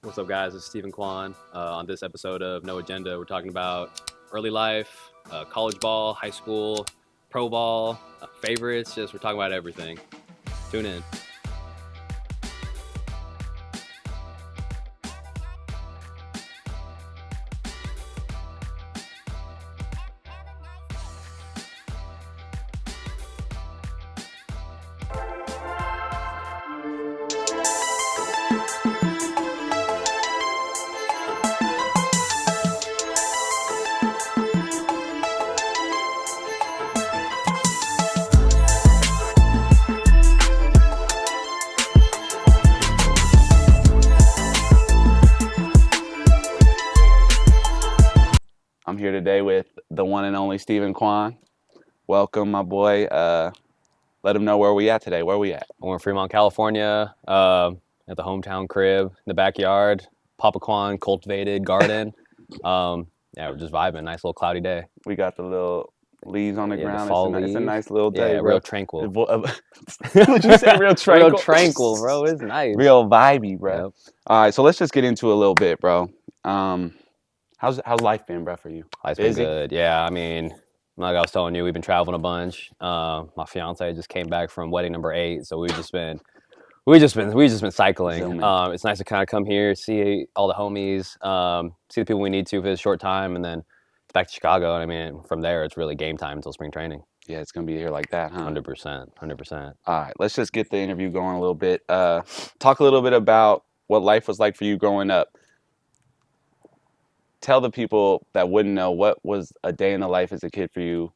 What's up, guys? It's Steven Kwan. On this episode of No Agenda, we're talking about early life, college ball, high school, pro ball, favorites. We're talking about everything. Tune in. I'm here today with the one and only Steven Kwan. Welcome, my boy. Let him know where we at today. Where we at? We're in Fremont, California, at the hometown crib, in the backyard, Papa Kwan cultivated garden. We're just vibing. Nice little cloudy day. We got the little leaves on the ground. The fall it's a nice little day. Yeah, real tranquil. Would you say real tranquil? Real tranquil, bro. It's nice. Real vibey, bro. Yep. All right, so let's just get into a little bit, bro. How's life been, bro, for you? Life's been good. Yeah, I mean, like I was telling you, we've been traveling a bunch. My fiance just came back from wedding number 8, so we've just been cycling. It's nice to kind of come here, see all the homies, see the people we need to for this short time, and then back to Chicago. And I mean, from there, it's really game time until spring training. Yeah, it's gonna be here like that, huh? 100%. All right, let's just get the interview going a little bit. Talk a little bit about what life was like for you growing up. Tell the people that wouldn't know, what was a day in the life as a kid for you?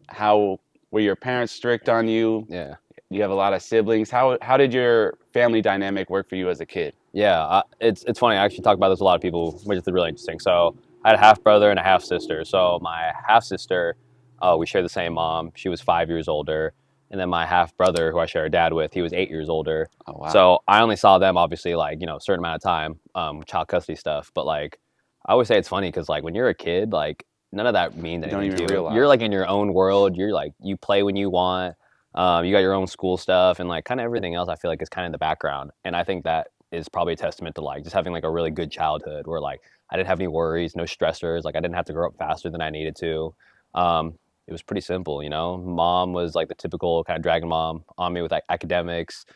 How were your parents strict on you? Yeah. You have a lot of siblings. How did your family dynamic work for you as a kid? Yeah, it's funny. I actually talk about this with a lot of people, which is really interesting. So I had a half brother and a half sister. So my half sister, we shared the same mom. She was 5 years older. And then my half brother, who I share a dad with, he was 8 years older. Oh, wow. So I only saw them, obviously, like, a certain amount of time, child custody stuff. But like, I always say it's funny because like when you're a kid, like none of that means anything. You don't even realize. You're like in your own world. You're like, you play when you want. You got your own school stuff, and like kind of everything else I feel like is kind of in the background. And I think that is probably a testament to like just having like a really good childhood where like I didn't have any worries, no stressors. Like I didn't have to grow up faster than I needed to. It was pretty simple, Mom was like the typical kind of dragon mom on me with like academics,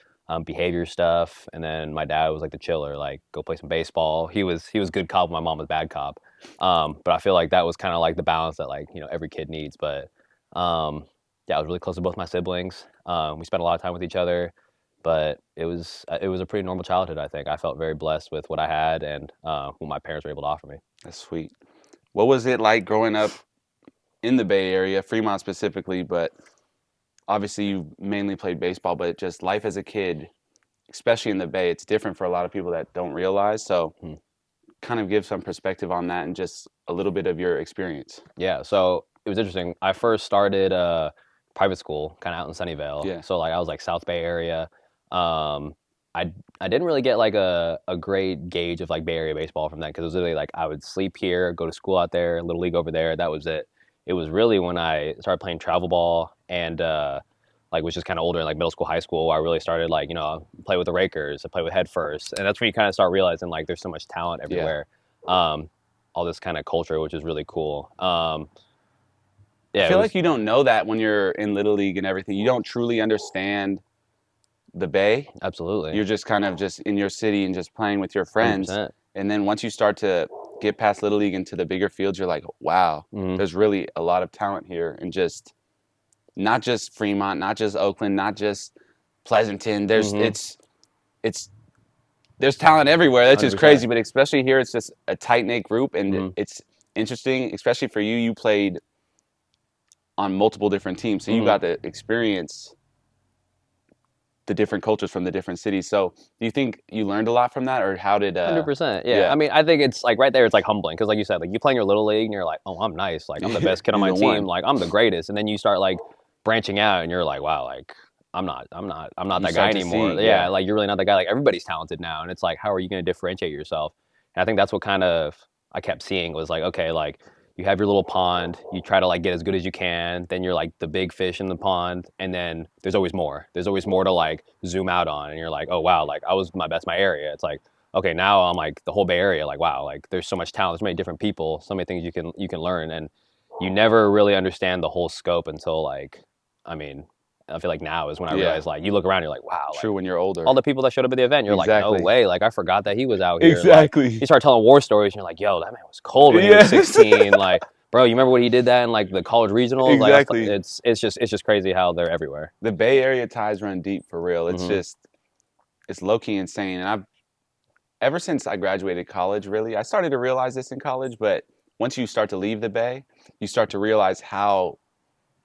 behavior stuff, and then my dad was like the chiller, like go play some baseball. He was good cop, my mom was bad cop. But I feel like that was kind of like the balance that like every kid needs. But yeah, I was really close to both my siblings. We spent a lot of time with each other, but it was a pretty normal childhood. I think I felt very blessed with what I had and what my parents were able to offer me. That's sweet. What was it like growing up in the Bay Area, Fremont specifically, but obviously you mainly played baseball, but just life as a kid, especially in the Bay, it's different for a lot of people that don't realize. So kind of give some perspective on that and just a little bit of your experience. Yeah, so it was interesting. I first started private school kind of out in Sunnyvale. Yeah. So like I was like South Bay area. I didn't really get like a great gauge of like Bay Area baseball from that because it was literally like I would sleep here, go to school out there, Little League over there. That was it. It was really when I started playing travel ball and like was just kind of older in like middle school, high school, where I really started like, play with the Rakers, I play with Head First. And that's when you kind of start realizing like there's so much talent everywhere. Yeah. All this kind of culture, which is really cool. Yeah, I feel like you don't know that when you're in Little League and everything. You don't truly understand the Bay. Absolutely. You're just kind of just in your city and just playing with your friends. 100%. And then once you start to get past Little League into the bigger fields, you're like, wow, there's really a lot of talent here. And just not just Fremont, not just Oakland, not just Pleasanton. There's there's talent everywhere. That's just 100%. crazy. But especially here, it's just a tight-knit group. And it's interesting, especially for you. You played on multiple different teams. So you got to experience the different cultures from the different cities. So do you think you learned a lot from that, or how did 100%. Yeah. I mean, I think it's like right there, it's like humbling. Cause like you said, like you play in your Little League and you're like, oh, I'm nice. Like I'm the best kid on my team. One. Like I'm the greatest. And then you start like branching out and you're like, wow, like I'm not that guy anymore. Yeah. Like you're really not that guy. Like everybody's talented now. And it's like, how are you going to differentiate yourself? And I think that's what kind of I kept seeing was like, okay, like you have your little pond, you try to like get as good as you can, then you're like the big fish in the pond, and then there's always more. There's always more to like zoom out on, and you're like, oh wow, like I was my best in my area. It's like, okay, now I'm like the whole Bay Area, like wow, like there's so much talent, there's so many different people, so many things you can learn, and you never really understand the whole scope until like, I mean, I feel like now is when I Yeah. realize like you look around, you're like wow, like True when you're older. all the people that showed up at the event, you're like no Exactly. way, like I forgot that he was out here. Like Exactly. you start telling war stories, and you're like yo, that man was cold when he was Yes. 16, like. Bro, you remember when he did that in like the college regionals? Exactly. Like it's just crazy how they're everywhere. The Bay Area ties run deep for real. It's Mhm. just it's low key insane. And I've ever since I graduated college, really, I started to realize this in college. But once you start to leave the Bay, you start to realize how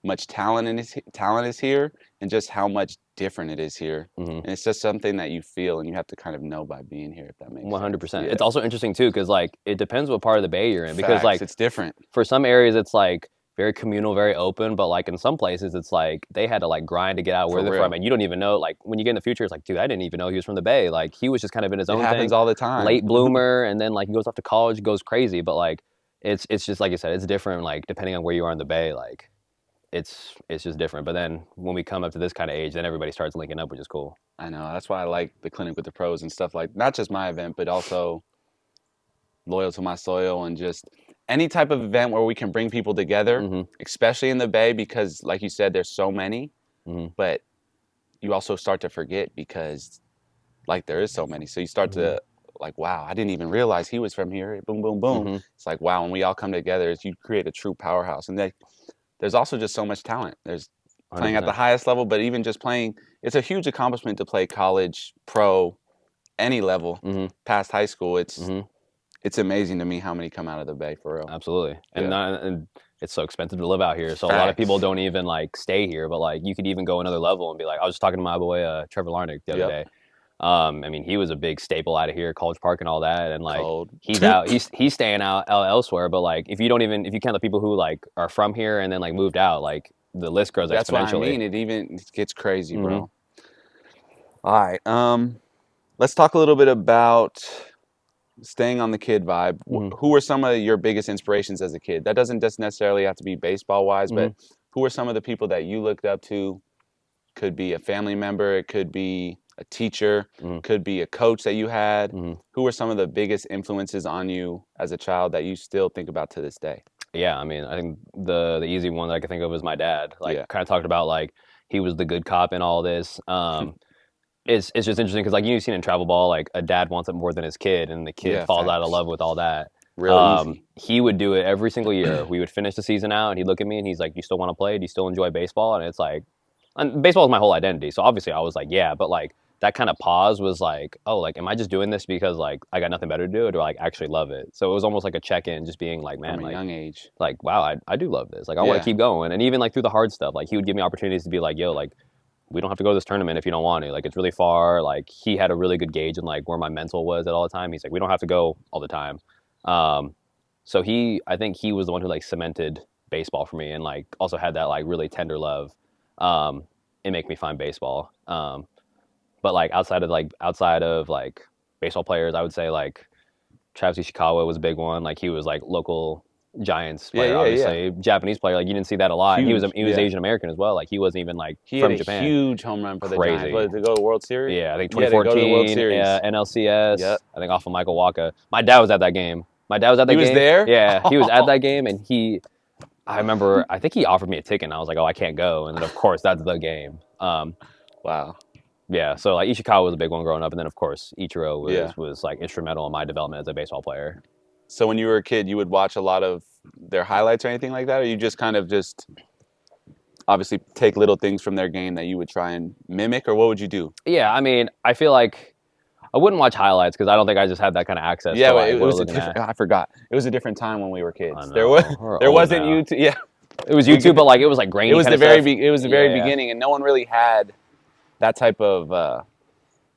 much talent is here, and just how much different it is here. Mhm. And it's just something that you feel, and you have to kind of know by being here, if that makes 100%. sense. It's also interesting too, because like it depends what part of the Bay you're in. Because Facts, like it's different. for some areas, it's like very communal, very open. But like in some places, it's like they had to like grind to get out where For they're real. from, and you don't even know. Like when you get in the future, it's like, dude, I didn't even know he was from the Bay. Like he was just kind of in his It own happens thing, all the time. late bloomer, and then like he goes off to college, goes crazy. But like it's just like you said, it's different. Like depending on where you are in the Bay, like it's just different. But then when we come up to this kind of age, then everybody starts linking up, which is cool. I know. That's why I like the clinic with the pros and stuff like not just my event, but also loyal to my soil and just any type of event where we can bring people together, Hmm. especially in the Bay, because like you said, there's so many, Hmm. but you also start to forget because like there is so many. So you start to like, wow, I didn't even realize he was from here. Boom, boom, boom. Hmm. It's like, wow, when we all come together, you create a true powerhouse. And there's also just so much talent. There's playing at the 100%. highest level, but even just playing, it's a huge accomplishment to play college, pro, any level Hmm. past high school. Hmm. It's amazing to me how many come out of the Bay for real. Absolutely. And, Yeah. and it's so expensive to live out here. So a lot of people Facts. don't even like stay here, but like you could even go another level and be like, I was just talking to my boy Trevor Larnick the other Yep. day. I mean, he was a big staple out of here, College Park and all that. And like Cold. he's out, he's staying out elsewhere. But like if you count the people who like are from here and then like moved out, like the list grows That's what I exponentially. mean. It even gets crazy, Mhm. bro. All right. Let's talk a little bit about staying on the kid vibe. Mhm. Who were some of your biggest inspirations as a kid? That doesn't just necessarily have to be baseball wise, but who were some of the people that you looked up to? Could be a family member, it could be a teacher, Mhm. could be a coach that you had. Mhm. Who were some of the biggest influences on you as a child that you still think about to this day? Yeah, I mean, I think the easy one that I can think of is my dad. Like, Yeah. kind of talked about like he was the good cop in all this. It's just interesting because like you've seen in travel ball, like a dad wants it more than his kid, and the kid Yeah, falls out of facts. love with all that. Real easy. He would do it every single year. We would finish the season out, and he'd look at me and he's like, "Do you still want to play? Do you still enjoy baseball?" And it's like, and baseball is my whole identity. So obviously, I was like, "Yeah," but like that kind of pause was like, "Oh, like, am I just doing this because like I got nothing better to do, or do I like actually love it?" So it was almost like a check-in, just being like, "Man, From a like." young age. Like wow, I do love this, like I want Yeah. to keep going. And even like through the hard stuff, like he would give me opportunities to be like, yo, like we don't have to go to this tournament if you don't want to, like it's really far. Like he had a really good gauge in like where my mental was at all the time. He's like, we don't have to go all the time. So I think he was the one who like cemented baseball for me, and like also had that like really tender love and make me find baseball. But like outside of like baseball players, I would say like Travis Ishikawa was a big one. Like he was like local Giants player, Yeah, yeah. obviously Japanese player. Like you didn't see that a lot. And he was Huge, yeah. Asian American as well. Like he wasn't even like from He had Japan. a huge home run for the Crazy. Giants. Was it to go to the World Series? Yeah, I think Yeah, they go to the World 2014 Series. NLCS. Yep. I think off of Michael Waka. My dad was at that game. My dad was at that game. He was there? Yeah, he was at that game, and I remember, I think he offered me a ticket, and I was like, oh, I can't go. And then of course that's the game. Wow. Yeah, so like Ishikawa was a big one growing up, and then of course Ichiro Yeah. was like instrumental in my development as a baseball player. So when you were a kid, you would watch a lot of their highlights or anything like that, or you just kind of just obviously take little things from their game that you would try and mimic, or what would you do? Yeah, I mean, I feel like I wouldn't watch highlights because I don't think I just had that kind of access. Yeah, to, but like, it what was I'm a looking different. at. I forgot. It was a different time when we were kids. I know. There We're wasn't old now. YouTube. Yeah, It was YouTube, but like it was like grainy. it was kind the of very stuff. it was the very Yeah. beginning, and no one really had that type of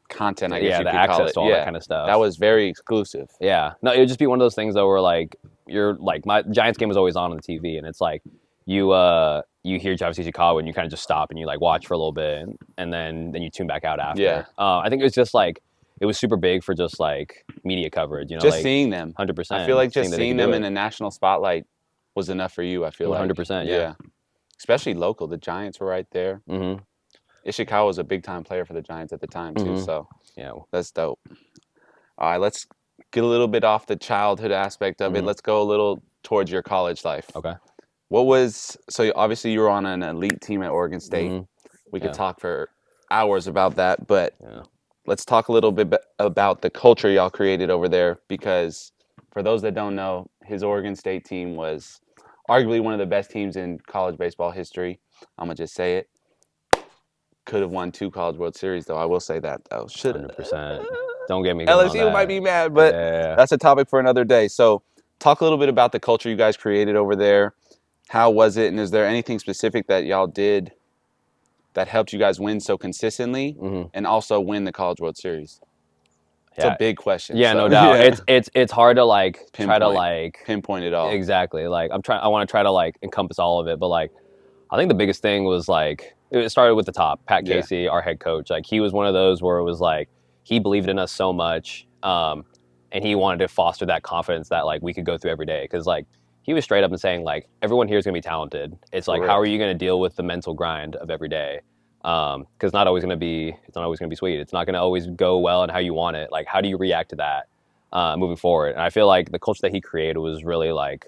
content. I guess Yeah, you the could call access it. to all Yeah, that kind of stuff. that was very exclusive. Yeah, no, it would just be one of those things though, where like you're like my Giants game was always on the TV, and it's like you hear Travis Ishikawa and you kind of just stop and you like watch for a little bit, and then you tune back out after. Yeah. I think it was just like it was super big for just like media coverage, you know, Just like seeing them. 100%. I feel like just that they seeing could do them it. in a national spotlight was enough for you. I feel 100%, like especially local. The Giants were right there. Mm-hmm. Ishikawa was a big time player for the Giants at the time too. Mhm. So Yeah. that's dope. All right, let's get a little bit off the childhood aspect of it. Let's go a little towards your college life. Okay. So obviously you were on an elite team at Oregon State. We could talk for hours about that, but let's talk a little bit about the culture y'all created over there, because for those that don't know, his Oregon State team was arguably one of the best teams in college baseball history. I'm going to just say it. Could have won 2 College World Series, though. I will say that, though. 100%. Don't get me going on LSU that. might be mad, but that's a topic for another day. So talk a little bit about the culture you guys created over there. How was it? And is there anything specific that y'all did that helped you guys win so consistently and also win the College World Series? It's a big question. Yeah, so. no doubt. It's hard to like try to like pinpoint it all. Exactly. Like I want to try to like encompass all of it, but like I think the biggest thing was like it started with the top. Pat Casey, our head coach, like he was one of those where it was like he believed in us so much, and he wanted to foster that confidence that like we could go through every day, because like he was straight up and saying like everyone here is gonna be talented. It's like how are you gonna deal with the mental grind of every day? Because it's not always gonna be sweet. It's not gonna always go well and how you want it. Like how do you react to that moving forward? And I feel like the culture that he created was really like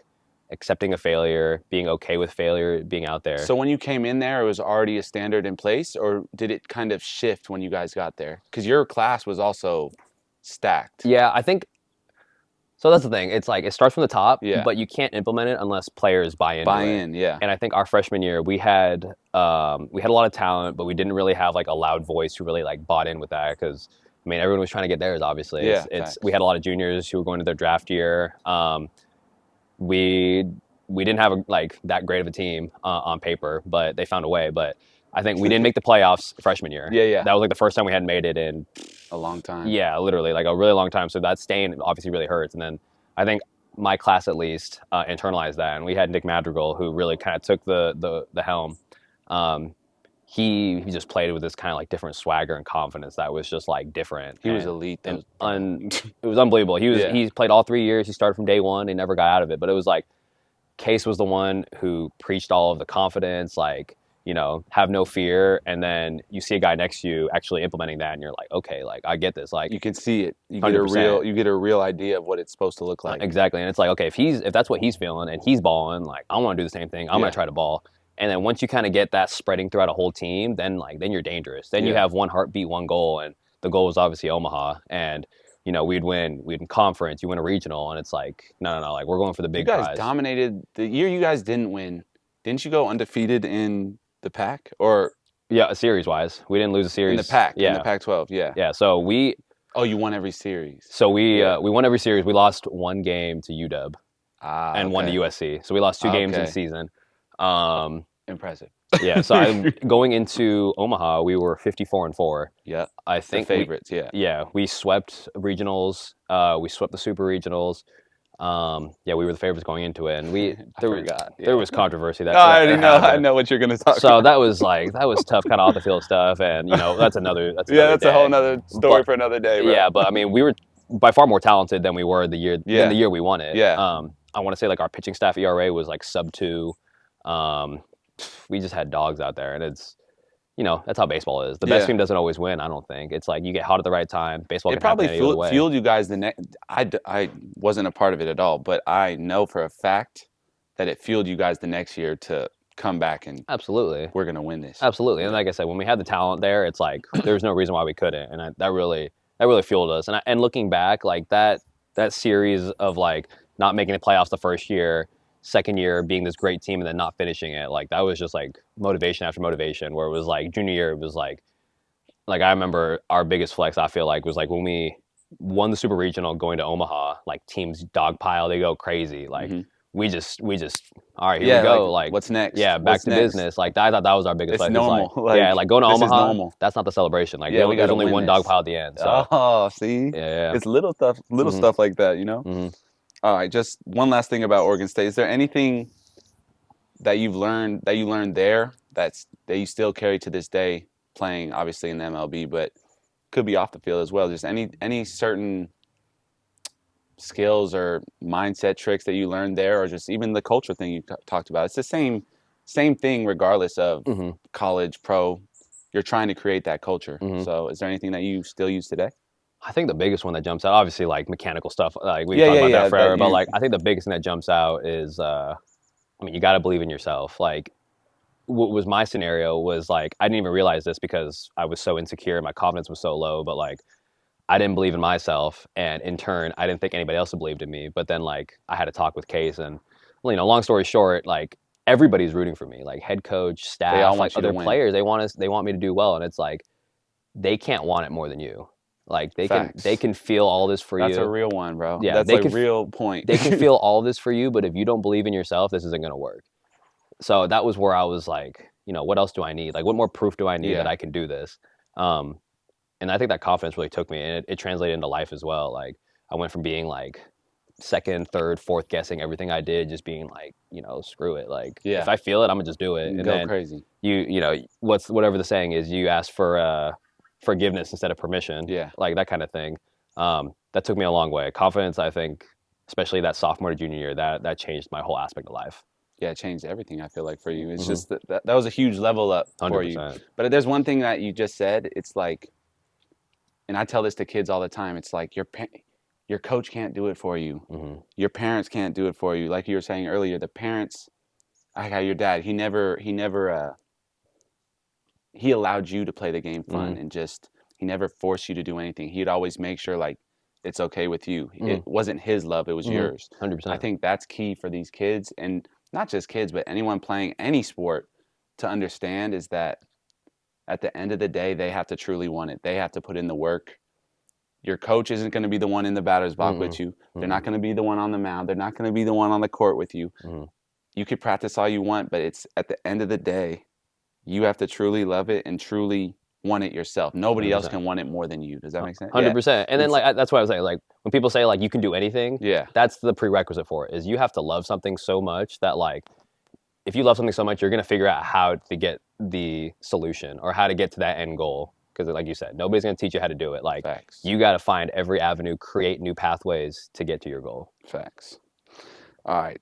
accepting a failure, being okay with failure, being out there. So when you came in there, it was already a standard in place, or did it kind of shift when you guys got there? Because your class was also stacked. Yeah, I think. So that's the thing. It's like it starts from the top, but you can't implement it unless players buy into it. Yeah. And I think our freshman year we had a lot of talent, but we didn't really have like a loud voice who really like bought in with that, because I mean everyone was trying to get theirs. Obviously, we had a lot of juniors who were going to their draft year. We didn't have like that great of a team on paper, but they found a way. But I think we didn't make the playoffs freshman year. That was like the first time we hadn't made it in a long time. Yeah, literally like a really long time. So that stain obviously really hurts. And then I think my class at least internalized that, and we had Nick Madrigal who really kind of took the helm. He just played with this kind of like different swagger and confidence that was just like different. He was elite. And it was unbelievable. He played all 3 years. He started from day one. He never got out of it. But it was like Case was the one who preached all of the confidence, like, you know, have no fear. And then you see a guy next to you actually implementing that, and you're like, okay, like I get this. Like you can see it. You 100%. get a real idea of what it's supposed to look like. Exactly. And it's like, okay, if that's what he's feeling and he's balling, like I want to do the same thing. I'm gonna try to ball. And then once you kind of get that spreading throughout a whole team, then you're dangerous. Then you have one heartbeat, one goal, and the goal was obviously Omaha. And you know, we'd win conference, you win a regional, and it's like, no, like we're going for the big prize. You guys dominated the year you guys didn't win. Didn't you go undefeated in the Pac? Or series wise, we didn't lose a series in the Pac. In the Pac-12. Yeah. So we. Oh, you won every series. So we won every series. We lost one game to UW, and one to USC. So we lost 2 games in the season. Impressive. Yeah. So going into Omaha, we were 54-4. Yeah. I think the favorites. Yeah. We swept regionals. We swept the super regionals. We were the favorites going into it, and there was controversy. I already know. I know what you're going to talk about. So that was tough, kind of off the field stuff, and you know that's another that's a whole other story for another day. Bro. Yeah, but I mean we were by far more talented than we were the year we won it. Yeah. I want to say like our pitching staff ERA was like sub-2. We just had dogs out there, and it's, you know, that's how baseball is. The best team doesn't always win, I don't think. It's like you get hot at the right time. Baseball it can probably happen any other way. fueled you guys the next. I wasn't a part of it at all, but I know for a fact that it fueled you guys the next year to come back and absolutely we're gonna win this. Absolutely. And like I said, when we had the talent there, it's like there's no reason why we couldn't, and that really fueled us. And looking back, like that series of like not making the playoffs the first year, second year being this great team and then not finishing it, like that was just like motivation after motivation, where it was like junior year, it was like I remember our biggest flex, I feel like, was like when we won the super regional going to Omaha, like teams dogpile, they go crazy. Like we just all right, here we go. Like what's next? Yeah, back what's to next? Business. Like I thought that was our biggest flex. It's normal. Like going to Omaha, that's not the celebration. Like there's only one dogpile at the end. So. See? Yeah. It's little stuff like that, you know? All right, just one last thing about Oregon State. Is there anything that you learned there that you still carry to this day, playing obviously in the MLB, but could be off the field as well? Just any certain skills or mindset tricks that you learned there, or just even the culture thing you talked about? It's the same thing regardless of college, pro. You're trying to create that culture. So is there anything that you still use today? I think the biggest one that jumps out, obviously, like mechanical stuff. Like we Yeah, talked yeah, about yeah. that forever, That but you, like I think the biggest thing that jumps out is, I mean, you got to believe in yourself. Like what was my scenario was like I didn't even realize this because I was so insecure, my confidence was so low, but like I didn't believe in myself, and in turn, I didn't think anybody else believed in me. But then, like, I had a talk with Case, and well, long story short, like everybody's rooting for me, like head coach, they all staff, like want you to other win. players. They want me to do well, and it's like they can't want it more than you. Like they Facts. can feel all this for That's a you. real one, bro. Yeah, That's like real point. they can feel all this for you, but if you don't believe in yourself, this isn't gonna work. So that was where I was like, what else do I need? Like, what more proof do I need that Yeah. I can do this? Um, and I think that confidence really took me, and it translated into life as well. Like I went from being like second, third, fourth guessing everything I did, just being like, screw it. Like if Yeah. I feel it, I'm gonna just do it. And Go then crazy. whatever the saying is, you ask for forgiveness instead of permission. Yeah. Like that kind of thing. That took me a long way. Confidence, I think, especially that sophomore to junior year, that changed my whole aspect of life. Yeah, it changed everything, I feel like, for you. It's just that was a huge level up for you. 100%. But there's one thing that you just said. It's like, and I tell this to kids all the time. It's like your coach can't do it for you. Mm-hmm. Your parents can't do it for you. Like you were saying earlier, the parents, like how your dad, he allowed you to play the game fun and just, he never forced you to do anything. He'd always make sure like it's okay with you. It wasn't his love, it was yours. 100%. I think that's key for these kids, and not just kids, but anyone playing any sport to understand, is that at the end of the day, they have to truly want it. They have to put in the work. Your coach isn't going to be the one in the batter's box with you. They're not going to be the one on the mound. They're not going to be the one on the court with you. You could practice all you want, but it's at the end of the day, you have to truly love it and truly want it yourself. Nobody 100%. else can want it more than you. Does that make sense? 100%. And then like that's what I was saying. Like when people say like you can do anything, Yeah. that's the prerequisite for it. Is you have to love something so much that like if you love something so much, you're gonna figure out how to get the solution or how to get to that end goal. Because like you said, nobody's gonna teach you how to do it. Like Facts. you got to find every avenue, create new pathways to get to your goal. Facts. All right.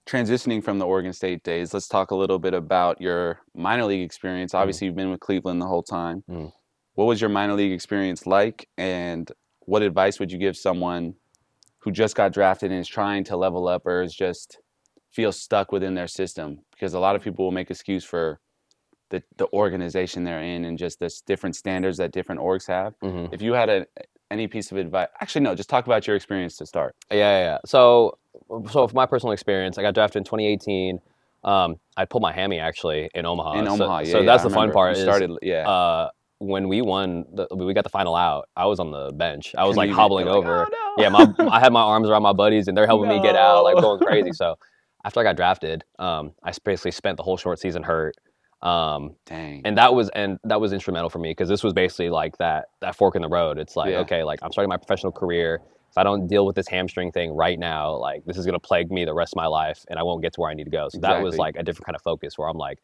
Transitioning from the Oregon State days, let's talk a little bit about your minor league experience. Obviously, you've been with Cleveland the whole time. What was your minor league experience like, and what advice would you give someone who just got drafted and is trying to level up, or is just feels stuck within their system? Because a lot of people will make excuse for the organization they're in and just the different standards that different orgs have. If you had any piece of advice, actually no, just talk about your experience to start. Yeah. So for my personal experience, I got drafted in 2018. I pulled my hammy actually in Omaha. So that's the fun part. When we won, we got the final out. I was on the bench. I was like hobbling over. Oh, no. Yeah, I had my arms around my buddies, and they're helping me get out, like going crazy. So after I got drafted, I basically spent the whole short season hurt. Dang. And that was instrumental for me because this was basically like that fork in the road. It's like, okay, like I'm starting my professional career. If I don't deal with this hamstring thing right now, like this is gonna plague me the rest of my life, and I won't get to where I need to go. So that was like a different kind of focus where I'm like,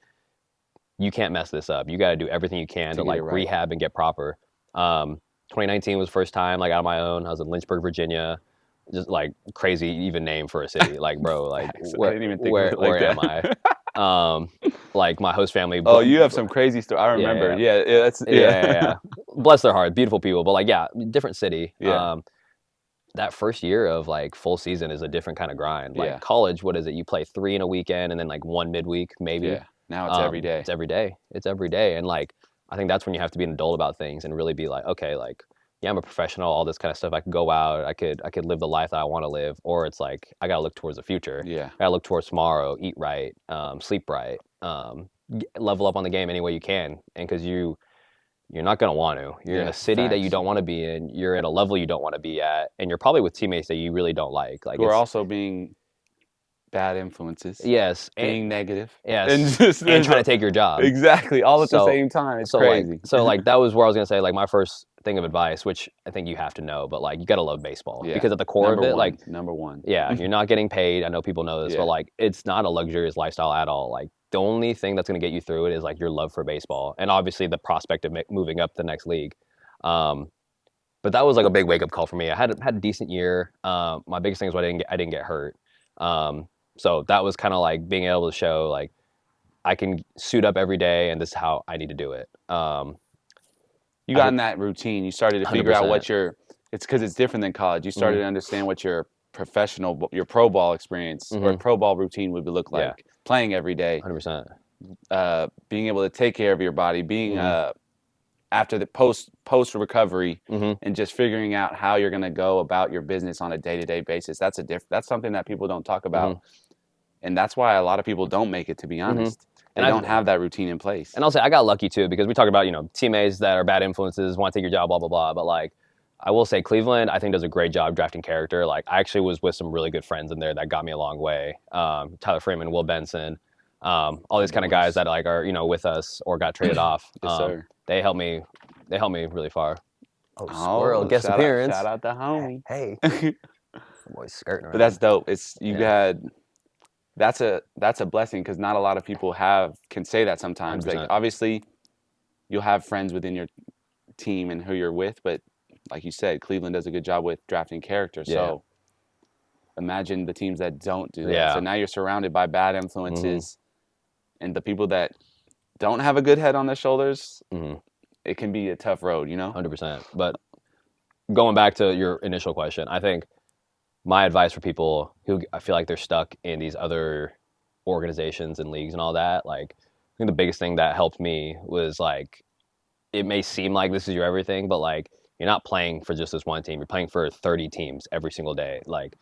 you can't mess this up. You got to do everything you can to like rehab and get proper. 2019 was the first time like out on my own. I was in Lynchburg, Virginia. Just like crazy even name for a city. Like bro, like where am I? Like my host family. Oh, you have some crazy story. I remember. Yeah. Bless their heart, beautiful people. But like, different city. Yeah. That first year of like full season is a different kind of grind. Like college, what is it? You play 3 in a weekend and then like 1 midweek, maybe. Yeah. Now it's every day. It's every day. It's every day. And like, I think that's when you have to be an adult about things and really be like, okay, like, yeah, I'm a professional, all this kind of stuff. I could go out, I could live the life that I want to live. Or it's like, I got to look towards the future. Yeah. I got to look towards tomorrow, eat right, sleep right, level up on the game any way you can. And because you're not going to want to. You're in a city that you don't want to be in. You're at a level you don't want to be at. And you're probably with teammates that you really don't like. Like who are also being bad influences. Yes. Being negative. Yes. And trying to take your job. Exactly. All at the same time. It's crazy. Like that was where I was going to say, like my first thing of advice, which I think you have to know, but like you got to love baseball. Yeah. Because at the core of it, like. Number one. Yeah. You're not getting paid. I know people know this, but like it's not a luxurious lifestyle at all. Like the only thing that's going to get you through it is like your love for baseball. And obviously the prospect of moving up the next league. But that was like a big wake up call for me. I had a decent year. My biggest thing is I didn't get hurt. So that was kind of like being able to show like I can suit up every day and this is how I need to do it. You got in that routine. You started to figure out 100%. what it's because it's different than college. You started to understand what your your pro ball experience or pro ball routine would look like. Playing every day. 100%. Being able to take care of your body, being after the post recovery, and just figuring out how you're going to go about your business on a day-to-day basis. That's something that people don't talk about, and that's why a lot of people don't make it. To be honest, they don't have that routine in place. And I'll say I got lucky too, because we talk about teammates that are bad influences, want to take your job, blah blah blah. But like, I will say Cleveland, I think, does a great job drafting character. Like, I actually was with some really good friends in there that got me a long way. Tyler Freeman, Will Benson, all these kind of guys that like are with us or got traded off. Yes, sir. They helped me really far. Oh, Squirrel, guest appearance. Shout out to homie. Hey. Boy's skirting around. But that's dope. That's a blessing, because not a lot of people can say that sometimes. 100%. Like, obviously, you'll have friends within your team and who you're with, but like you said, Cleveland does a good job with drafting character. So imagine the teams that don't do that. Yeah. So now you're surrounded by bad influences, and the people that don't have a good head on their shoulders, it can be a tough road, 100%. But going back to your initial question, I think my advice for people who I feel like they're stuck in these other organizations and leagues and all that, like, I think the biggest thing that helped me was, like, it may seem like this is your everything, but like, you're not playing for just this one team. You're playing for 30 teams every single day. Like,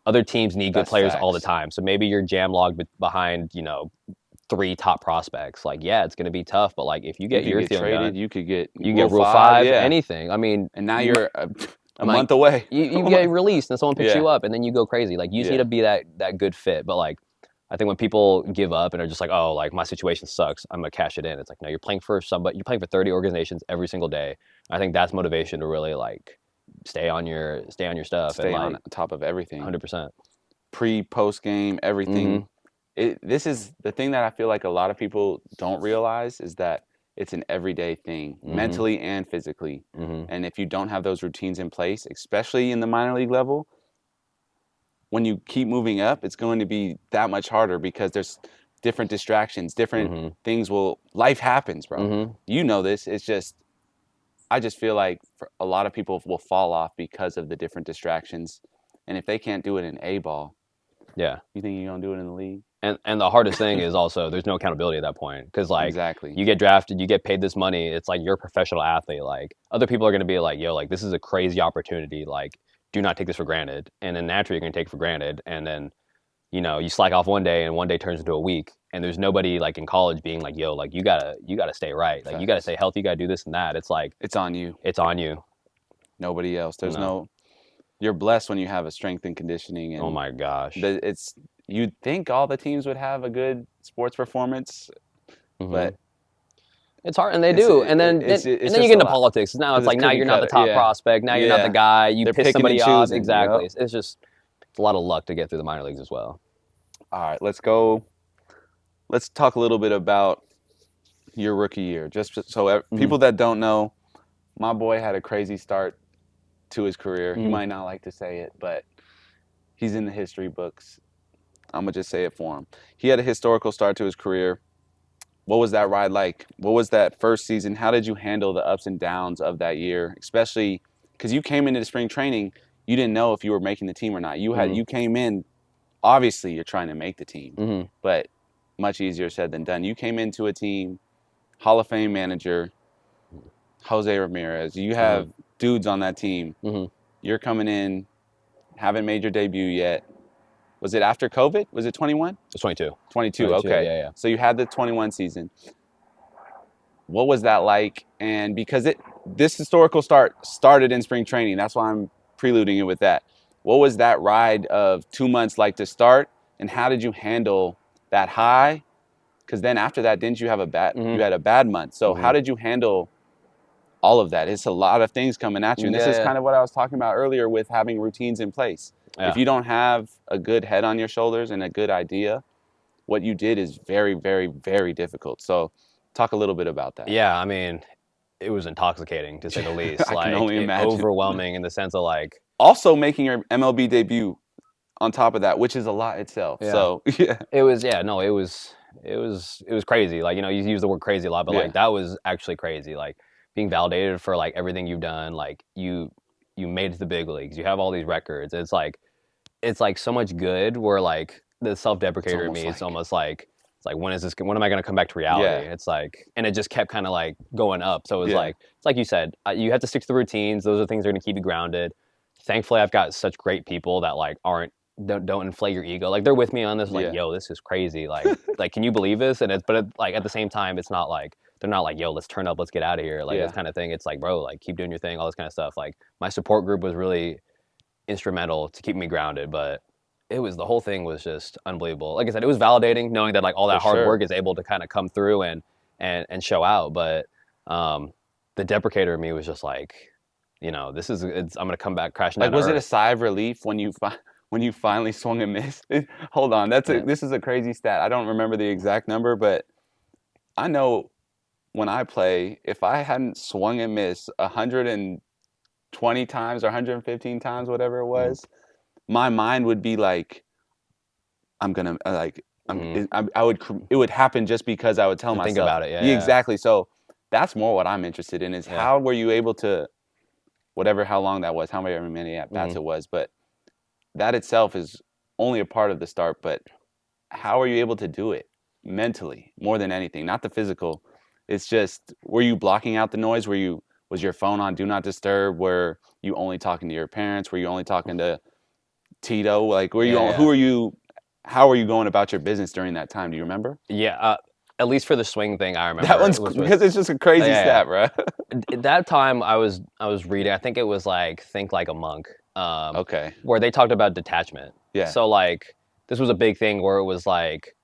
other teams need good players all the time. So maybe you're jam logged behind, 3 top prospects. Like, yeah, it's going to be tough, but like, if you get your traded, you could get Rule 5, anything. I mean, and now you're a month away. You get released and someone picks you up, and then you go crazy. Like, you just need to be that good fit. But like, I think when people give up and are just like, oh, like, my situation sucks, I'm gonna cash it in. It's like, no, you're playing for somebody. You're playing for 30 organizations every single day. I think that's motivation to really like stay on your stuff. Stay on top of everything. 100%. Post game, everything. This is the thing that I feel like a lot of people don't realize, is that it's an everyday thing, mentally and physically. And if you don't have those routines in place, especially in the minor league level, when you keep moving up, it's going to be that much harder, because there's different distractions, different things life happens, bro. You know this. It's just, I just feel like a lot of people will fall off because of the different distractions. And if they can't do it in A ball, you think you're going to do it in the league? And the hardest thing is also, there's no accountability at that point, because like, you get drafted, you get paid this money. It's like, you're a professional athlete. Like, other people are going to be like, yo, like, this is a crazy opportunity. Like, do not take this for granted. And then naturally you're going to take it for granted. And then, you slack off one day, and one day turns into a week. And there's nobody like in college being like, yo, like, you gotta stay right. Like, you gotta stay healthy. You gotta do this and that. It's like, it's on you. It's on you. Nobody else. There's you're blessed when you have a strength and conditioning. And oh my gosh. You'd think all the teams would have a good sports performance, but it's hard, and they do. And then you get into politics. Now it's like, now you're not the top prospect. Now you're not the guy. You piss somebody off. Exactly. Yep. It's a lot of luck to get through the minor leagues as well. All right, let's go. Let's talk a little bit about your rookie year. Just so people that don't know, my boy had a crazy start to his career. He might not like to say it, but he's in the history books. I'm going to just say it for him. He had a historical start to his career. What was that ride like? What was that first season? How did you handle the ups and downs of that year? Especially because you came into the spring training, you didn't know if you were making the team or not. You came in, obviously you're trying to make the team, but much easier said than done. You came into a team, Hall of Fame manager, Jose Ramirez. You have dudes on that team. You're coming in, haven't made your debut yet. Was it after COVID? Was it 21? It's 22. 22, okay. Yeah. So you had the 21 season. What was that like? And because this historical start started in spring training, that's why I'm preluding it with that. What was that ride of 2 months like to start? And how did you handle that high? Because then after that, didn't you have you had a bad month. So how did you handle all of that? It's a lot of things coming at you. And this is kind of what I was talking about earlier with having routines in place. If you don't have a good head on your shoulders and a good idea, what you did is very, very, very difficult. So talk a little bit about that. Yeah, I mean, it was intoxicating, to say the least. I can only imagine. Overwhelming in the sense of like... Also making your MLB debut on top of that, which is a lot itself. Yeah. So, It was crazy. Like, you use the word crazy a lot, but like, that was actually crazy. Like, being validated for like everything you've done. Like you made it to the big leagues. You have all these records. It's like so much good where like the self-deprecator in me, it's almost like it's like when am I going to come back to reality? Yeah. It's like, and it just kept kind of like going up. So it was Yeah. like, it's like you said, you have to stick to the routines. Those are things that are going to keep you grounded. Thankfully, I've got such great people that like don't inflate your ego. Like they're with me on this. Like, Yeah. yo, this is crazy. Like, like, can you believe this? And like at the same time, it's not like they're not like, yo, let's turn up, let's get out of here. Like Yeah. this kind of thing. It's like, bro, like keep doing your thing, all this kind of stuff. Like my support group was really instrumental to keep me grounded, but the whole thing was just unbelievable. Like I said, it was validating knowing that like all that For hard sure. work is able to kind of come through and show out. But the deprecator in me was just like, you know, I'm gonna come back crashing down. Like, was it a sigh of relief when you finally swung and missed? Hold on, this is a crazy stat. I don't remember the exact number, but I know when I play, if I hadn't swung and missed 120 times or 115 times, whatever it was, my mind would be like, I'm gonna like, it would happen just because I would tell myself. Think about it, yeah. Exactly. So that's more what I'm interested in is how were you able to, how long that was, how many at bats it was, but that itself is only a part of the start. But how are you able to do it mentally more than anything? Not the physical. It's just, were you blocking out the noise? Was your phone on do not disturb? Were you only talking to your parents? Were you only talking to Tito? Like, who are you? How are you going about your business during that time? Do you remember? Yeah, at least for the swing thing, I remember. That one's because it's just a crazy stat, bro. At that time, I was reading. I think it was like Think Like a Monk. Okay. Where they talked about detachment. Yeah. So like this was a big thing where it was like,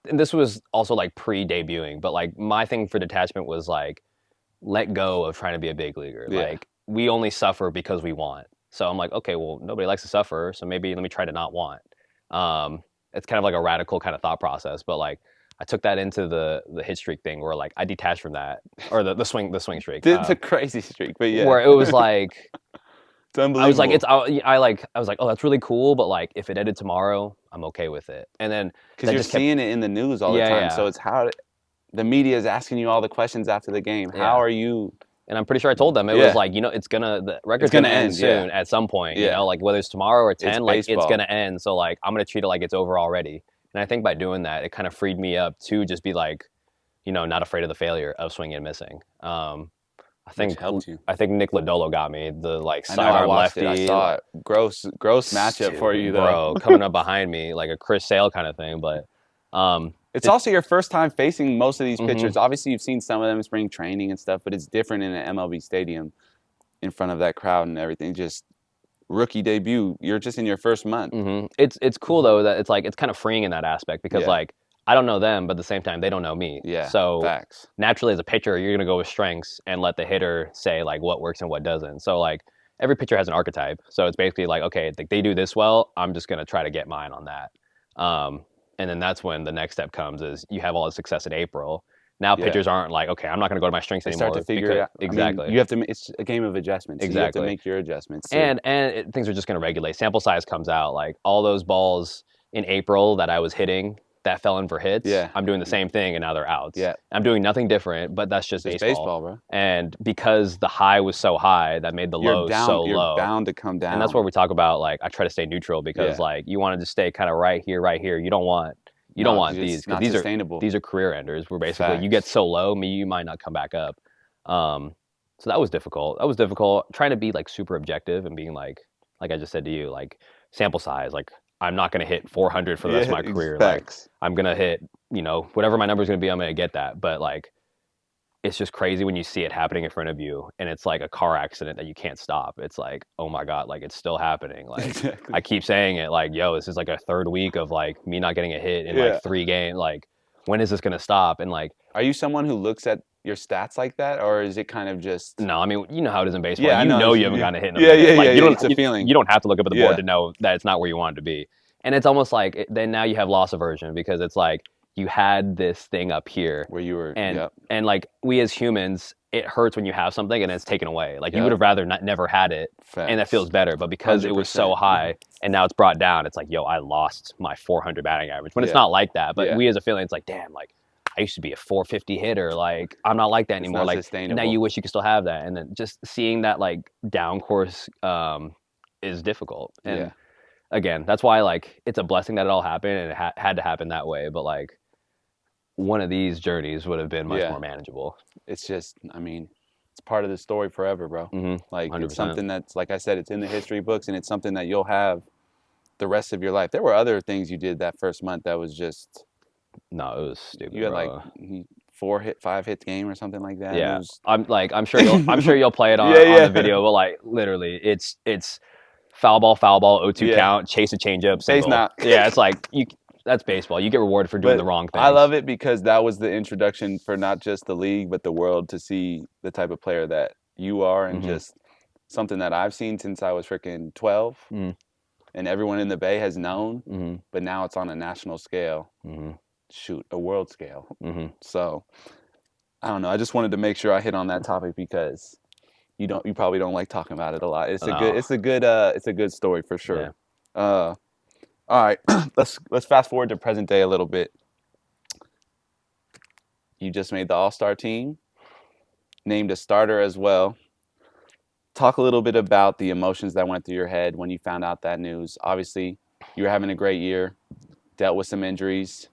and this was also like pre-debuting, but like my thing for detachment was like, let go of trying to be a big leaguer. Yeah. Like we only suffer because we want. So I'm like, okay, well nobody likes to suffer, so maybe let me try to not want. It's kind of like a radical kind of thought process, but like I took that into the hit streak thing where like I detached from that, or the swing streak. It's a crazy streak, but yeah. Where it was like, it's unbelievable. I was like, I was like, oh, that's really cool, but like if it ended tomorrow, I'm okay with it. And then because you're seeing it in the news all the time, so it's how the media is asking you all the questions after the game. How are you? And I'm pretty sure I told them it was like, you know, the record's gonna end soon at some point. You know, like whether it's tomorrow or 10, like it's gonna end. So like I'm gonna treat it like it's over already. And I think by doing that, it kind of freed me up to just be like, you know, not afraid of the failure of swinging and missing. I think Nick Lodolo got me the like sidearm lefty. I saw it. Gross matchup for you though, bro. Coming up behind me like a Chris Sale kind of thing, but. It's also your first time facing most of these pitchers. Obviously, you've seen some of them in spring training and stuff, but it's different in an MLB stadium in front of that crowd and everything. Just rookie debut. You're just in your first month. It's cool though that it's like it's kind of freeing in that aspect because like I don't know them, but at the same time they don't know me. Yeah. So facts. Naturally, as a pitcher, you're gonna go with strengths and let the hitter say like what works and what doesn't. So like every pitcher has an archetype. So it's basically like, okay, like they do this well, I'm just gonna try to get mine on that. And then that's when the next step comes is you have all the success in April. Now pitchers aren't like, okay, I'm not going to go to my strengths anymore. Start to figure it out. Exactly. I mean, you have to. It's a game of adjustments. Exactly. You have to make your adjustments. And things are just going to regulate. Sample size comes out. Like all those balls in April that I was hitting that fell in for hits. Yeah. I'm doing the same thing and now they're outs. Yeah. I'm doing nothing different, but that's just baseball. Baseball, bro. And because the high was so high, that made the low so low. You're bound to come down. And that's where we talk about like I try to stay neutral because like you want to just stay kind of right here. You don't want these because these are career enders. Where basically you get so low, you might not come back up. So that was difficult. Trying to be like super objective and being like I just said to you, like sample size. Like I'm not going to hit 400 for the rest of my career. Like I'm going to hit, you know, whatever my number is going to be. I'm going to get that. But like it's just crazy when you see it happening in front of you and it's like a car accident that you can't stop. It's like, oh my God, like it's still happening. Like I keep saying it like, yo, this is like a third week of like me not getting a hit in like 3 games. Like when is this going to stop? And like, are you someone who looks at your stats like that? Or is it kind of just, no, I mean, you know how it is in baseball. Yeah, you know you haven't gotten a hit in a minute. Like, It's a feeling. You don't have to look up at the board to know that it's not where you want it to be. And it's almost like then now you have loss aversion because it's like, you had this thing up here where you were, and like we as humans, it hurts when you have something and it's taken away. Like you would have rather never had it, and that feels better. But because 100%. It was so high and now it's brought down, it's like, yo, I lost my 400 batting average. When it's not like that, but we as a feeling, it's like, damn, like I used to be a 450 hitter. Like, I'm not like that It's anymore. not Like, and sustainable. now you wish you could still have that. And then just seeing that like down course is difficult. And Yeah. again, that's why like it's a blessing that it all happened and it had to happen that way. But like one of these journeys would have been much Yeah. more manageable. It's just, I mean, it's part of the story forever, bro. Like, 100%. it's something that's, like I said, it's in the history books, and it's something that you'll have the rest of your life. There were other things you did that first month that was just, No, it was stupid. you had bro. like 5 hit game or something like that. Yeah, It was, I'm sure you'll play it on, Yeah, on yeah. the video, but like literally, it's foul ball, 0-2 Yeah. count, chase a changeup, Base single. knock. Yeah, it's like that's baseball. You get rewarded for doing But the wrong thing. I love it because that was the introduction for not just the league, but the world to see the type of player that you are, and just something that I've seen since I was freaking 12, and everyone in the Bay has known, but now it's on a national scale. Shoot, a world scale. So I don't know. I just wanted to make sure I hit on that topic because you probably don't like talking about it a lot. It's a good story for sure. Yeah. All right, let's fast forward to present day a little bit. You just made the All-Star team, named a starter as well. Talk a little bit about the emotions that went through your head when you found out that news. Obviously, you were having a great year, dealt with some injuries.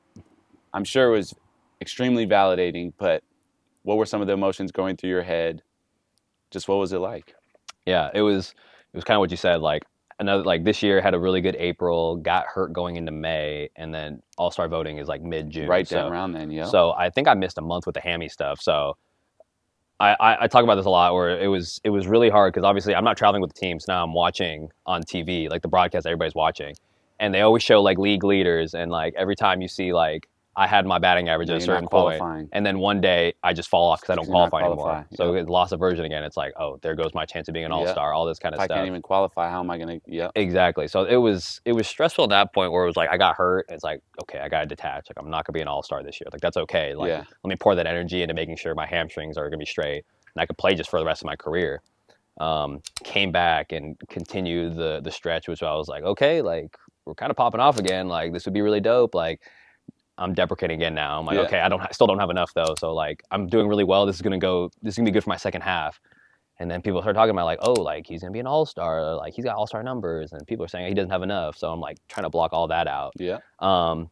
I'm sure it was extremely validating, but what were some of the emotions going through your head? Just what was it like? Yeah, it was kind of what you said. Like this year had a really good April, got hurt going into May, and then All-Star voting is like mid-June. Right down around then, yeah. So I think I missed a month with the hammy stuff. So I talk about this a lot where it was really hard because obviously I'm not traveling with the team, so now I'm watching on TV, like the broadcast everybody's watching. And they always show like league leaders, and like every time you see like I had my batting average at a certain point, and then one day I just fall off because I don't qualify anymore. So it's loss aversion again. It's like, oh, there goes my chance of being an All-Star. All this kind of stuff. I can't even qualify. How am I gonna? Yeah. Exactly. So it was stressful at that point where it was like I got hurt. And it's like, okay, I gotta detach. Like I'm not gonna be an All-Star this year. Like that's okay. Like let me pour that energy into making sure my hamstrings are gonna be straight and I could play just for the rest of my career. Came back and continued the stretch, which I was like, okay, like we're kind of popping off again. Like this would be really dope. Like I'm deprecating again now. I'm like, okay, I still don't have enough though. So like I'm doing really well. This is gonna be good for my second half. And then people start talking about like, oh, like he's gonna be an All-Star, like he's got All-Star numbers, and people are saying he doesn't have enough. So I'm like trying to block all that out. Yeah. Some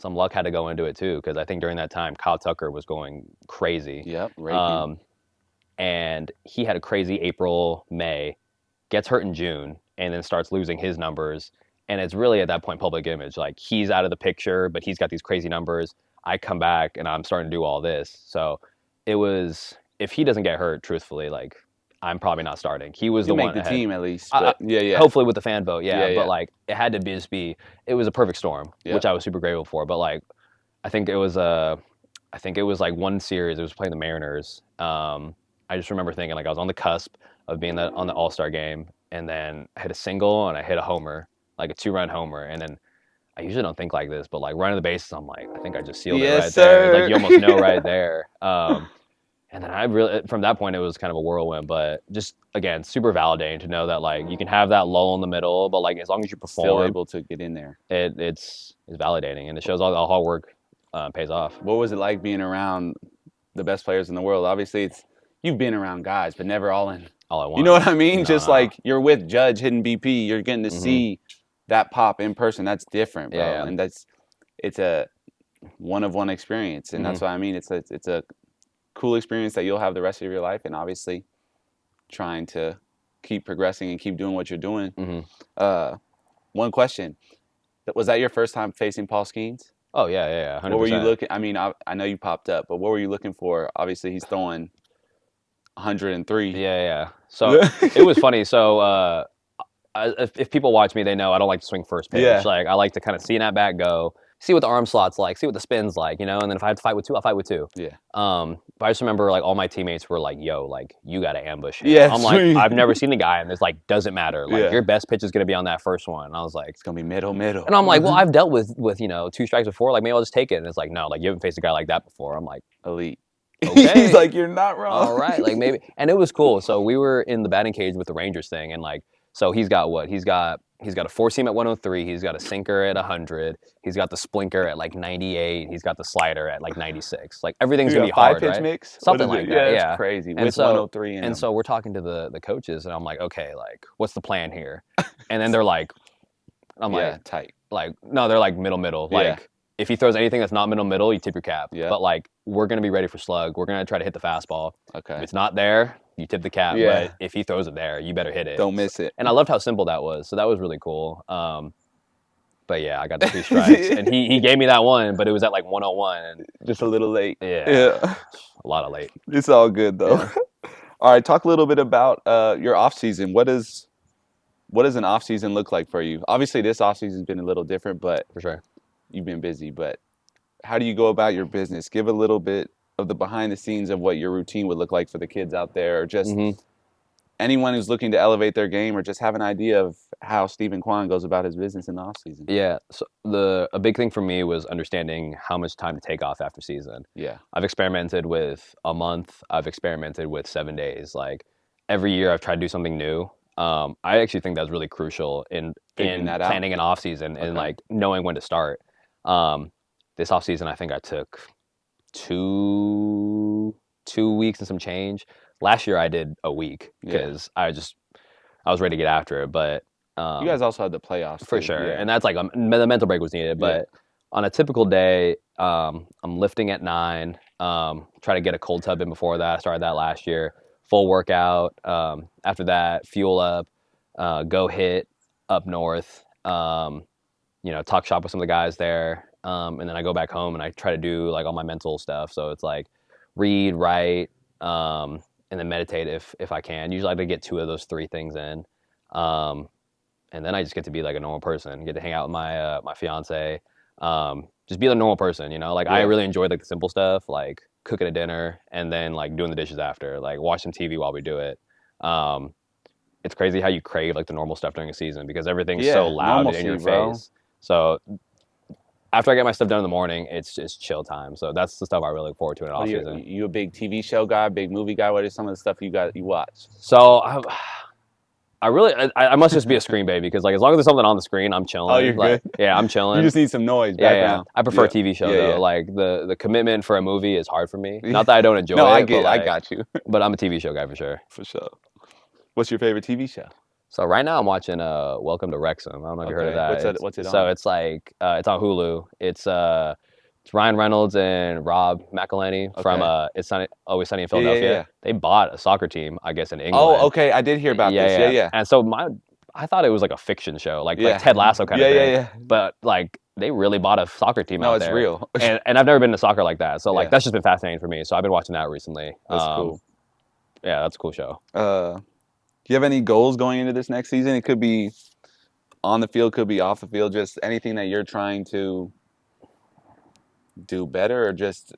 luck had to go into it too, because I think during that time Kyle Tucker was going crazy. Yep. And he had a crazy April, May, gets hurt in June, and then starts losing his numbers. And it's really at that point public image. Like he's out of the picture, but he's got these crazy numbers. I come back and I'm starting to do all this. So it was, if he doesn't get hurt, truthfully, like I'm probably not starting. He was the one. Make the team at least. But hopefully with the fan vote, But like it had to be. It was a perfect storm, which I was super grateful for. But like, I think it was like one series. It was playing the Mariners. I just remember thinking like I was on the cusp of being on the All-Star game, and then I hit a single and I hit a homer, like a 2-run homer, and then I usually don't think like this, but like running the bases, I'm like, I think I just sealed it right there. Like you almost know right there. And then I really, from that point, it was kind of a whirlwind, but just again, super validating to know that like you can have that lull in the middle, but like as long as you perform, still able to get in there. It's validating, and it shows all the hard work pays off. What was it like being around the best players in the world? Obviously, you've been around guys, but never all at once. You know what I mean? Like you're with Judge hitting BP, you're getting to see that pop in person. That's different, bro. Yeah. And it's a one-of-one experience, and that's what I mean. It's a cool experience that you'll have the rest of your life, and obviously trying to keep progressing and keep doing what you're doing. One question: was that your first time facing Paul Skeens? Oh yeah, 100%. What were you looking? I mean, I know you popped up, but what were you looking for? Obviously, he's throwing 103. Yeah. So it was funny. So if people watch me, they know I don't like to swing first pitch. Yeah. Like I like to kind of see an at bat go, see what the arm slot's like, see what the spin's like, and then if I have to fight with two, I'll fight with two. Yeah. But I just remember like all my teammates were like, yo, like you got to ambush him. Yeah. I'm like, I've never seen the guy, and it's like, doesn't matter. Like your best pitch is going to be on that first one. And I was like, it's going to be middle. And I'm like, well, I've dealt with 2 strikes before. Like maybe I'll just take it. And it's like, no, like you haven't faced a guy like that before. I'm like, elite. Okay. He's like, you're not wrong. All right. Like maybe. And it was cool. So we were in the batting cage with the Rangers thing. And like, so he's got He's got a four seam at 103. He's got a sinker at 100. He's got the splinker at like 98. He's got the slider at like 96. Like everything's You gonna got be hard, 5-pitch right? mix? Something like that. Yeah, Yeah. it's crazy. And With so 103 in and them. so we're talking to the coaches, and I'm like, okay, like what's the plan here? And then they're like, I'm Yeah, tight. like no, they're like middle. Yeah. Like if he throws anything that's not middle, you tip your cap. Yeah. But like we're gonna be ready for slug. We're gonna try to hit the fastball. If Okay. it's not there, you tip the cap. Yeah. But if he throws it there, you better hit it. Don't miss it. And I loved how simple that was. So that was really cool. But yeah, I got the 2 strikes, and he gave me that one, but it was at like 101, and Just a little late. yeah, a lot of late. It's all good though. Yeah. All right, talk a little bit about your off season. What does an off season look like for you? Obviously, this off season has been a little different, but For sure. you've been busy. But how do you go about your business? Give a little bit of the behind the scenes of what your routine would look like for the kids out there, or just anyone who's looking to elevate their game, or just have an idea of how Steven Kwan goes about his business in the off season. Yeah. So a big thing for me was understanding how much time to take off after season. Yeah. I've experimented with a month. I've experimented with 7 days. Like every year, I've tried to do something new. I actually think that's really crucial in Figuring that out. planning an off season and Okay. like knowing when to start. This off season, I think I took two weeks and some change. Last year, I did a week Yeah. because I was ready to get after it. But You guys also had the playoffs for too. sure, Yeah. and that's like the mental break was needed. But on a typical day, I'm lifting at 9. Try to get a cold tub in before that. I started that last year. Full workout. After that, fuel up, go hit up north. Talk shop with some of the guys there, and then I go back home and I try to do like all my mental stuff. So it's like read, write, and then meditate if I can. Usually I like to get 2 of those 3 things in. And then I just get to be like a normal person. Get to hang out with my my fiance. Just be a normal person, Like I Yeah. really enjoy like the simple stuff, like cooking a dinner and then like doing the dishes after, like watch some TV while we do it. It's crazy how you crave like the normal stuff during a season because everything's Yeah, so loud normalcy, in your bro. face. So after I get my stuff done in the morning, it's just chill time. So that's the stuff I really look forward to in an off Are season. you a big TV show guy, big movie guy? What is some of the stuff you watch? So I must just be a screen baby because like as long as there's something on the screen, I'm chilling. Oh, you're like, good? Yeah, I'm chilling. You just need some noise, yeah. background. I prefer Yeah. TV show Yeah, though. yeah. Like the commitment for a movie is hard for me. Not that I don't enjoy No, it. I get. But, like, I got you But I'm a TV show guy for sure. for sure. What's your favorite TV show? So right now I'm watching Welcome to Wrexham. I don't know if you heard of Okay. that. What's it on? So it's like it's on Hulu. It's Ryan Reynolds and Rob McElhenney from Always Sunny in Philadelphia. yeah. They bought a soccer team, I guess, in England. Oh, okay. I did hear about this. Yeah. And so I thought it was like a fiction show, like Yeah. Ted Lasso kind of thing. Yeah. But like they really bought a soccer team No, out it's there. real. and I've never been to soccer like that. So like Yeah. that's just been fascinating for me. So I've been watching that recently. That's cool. Yeah, that's a cool show. Do you have any goals going into this next season? It could be on the field, could be off the field. Just anything that you're trying to do better, or just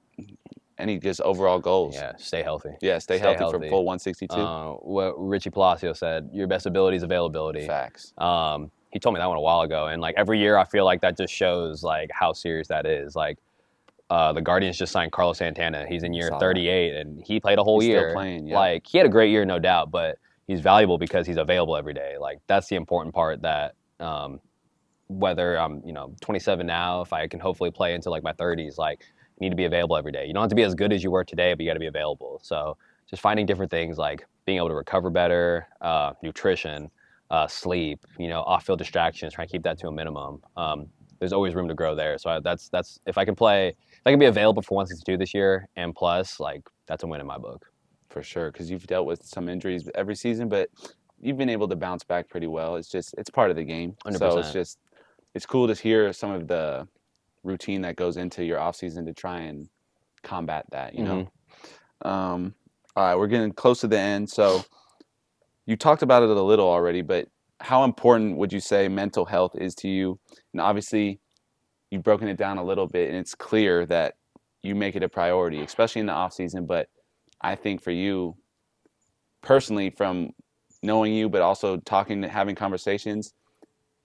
any overall goals. Yeah, stay healthy. Yeah, stay healthy for full 162. What Richie Palacio said, your best ability is availability. Facts. He told me that one a while ago, and like every year I feel like that just shows like how serious that is. Like the Guardians just signed Carlos Santana. He's in year Saw that. 38, and he played a whole He's year. still playing, yeah. Like he had a great year, no doubt, but he's valuable because he's available every day. Like that's the important part. That whether I'm 27 now, if I can hopefully play into like my 30s, like you need to be available every day. You don't have to be as good as you were today, but you got to be available. So just finding different things like being able to recover better, nutrition, sleep, off-field distractions, trying to keep that to a minimum. There's always room to grow there. So that's if I can be available for 162 this year and plus, like that's a win in my book. For sure, because you've dealt with some injuries every season, but you've been able to bounce back pretty well. It's part of the game. 100%. So it's cool to hear some of the routine that goes into your off season to try and combat that, All right, we're getting close to the end. So you talked about it a little already, but how important would you say mental health is to you? And obviously you've broken it down a little bit, and it's clear that you make it a priority, especially in the off season. But I think for you personally, from knowing you, but also having conversations,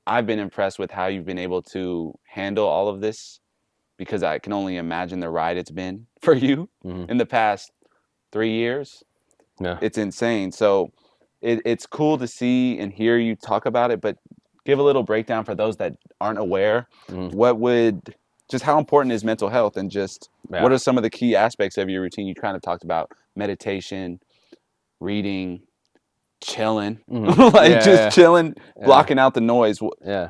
I've been impressed with how you've been able to handle all of this, because I can only imagine the ride it's been for you in the past 3 years. Yeah. It's insane. So it's cool to see and hear you talk about it, but give a little breakdown for those that aren't aware. Just how important is mental health, and just what are some of the key aspects of your routine? You kind of talked about meditation, reading, chilling, chilling, blocking out the noise.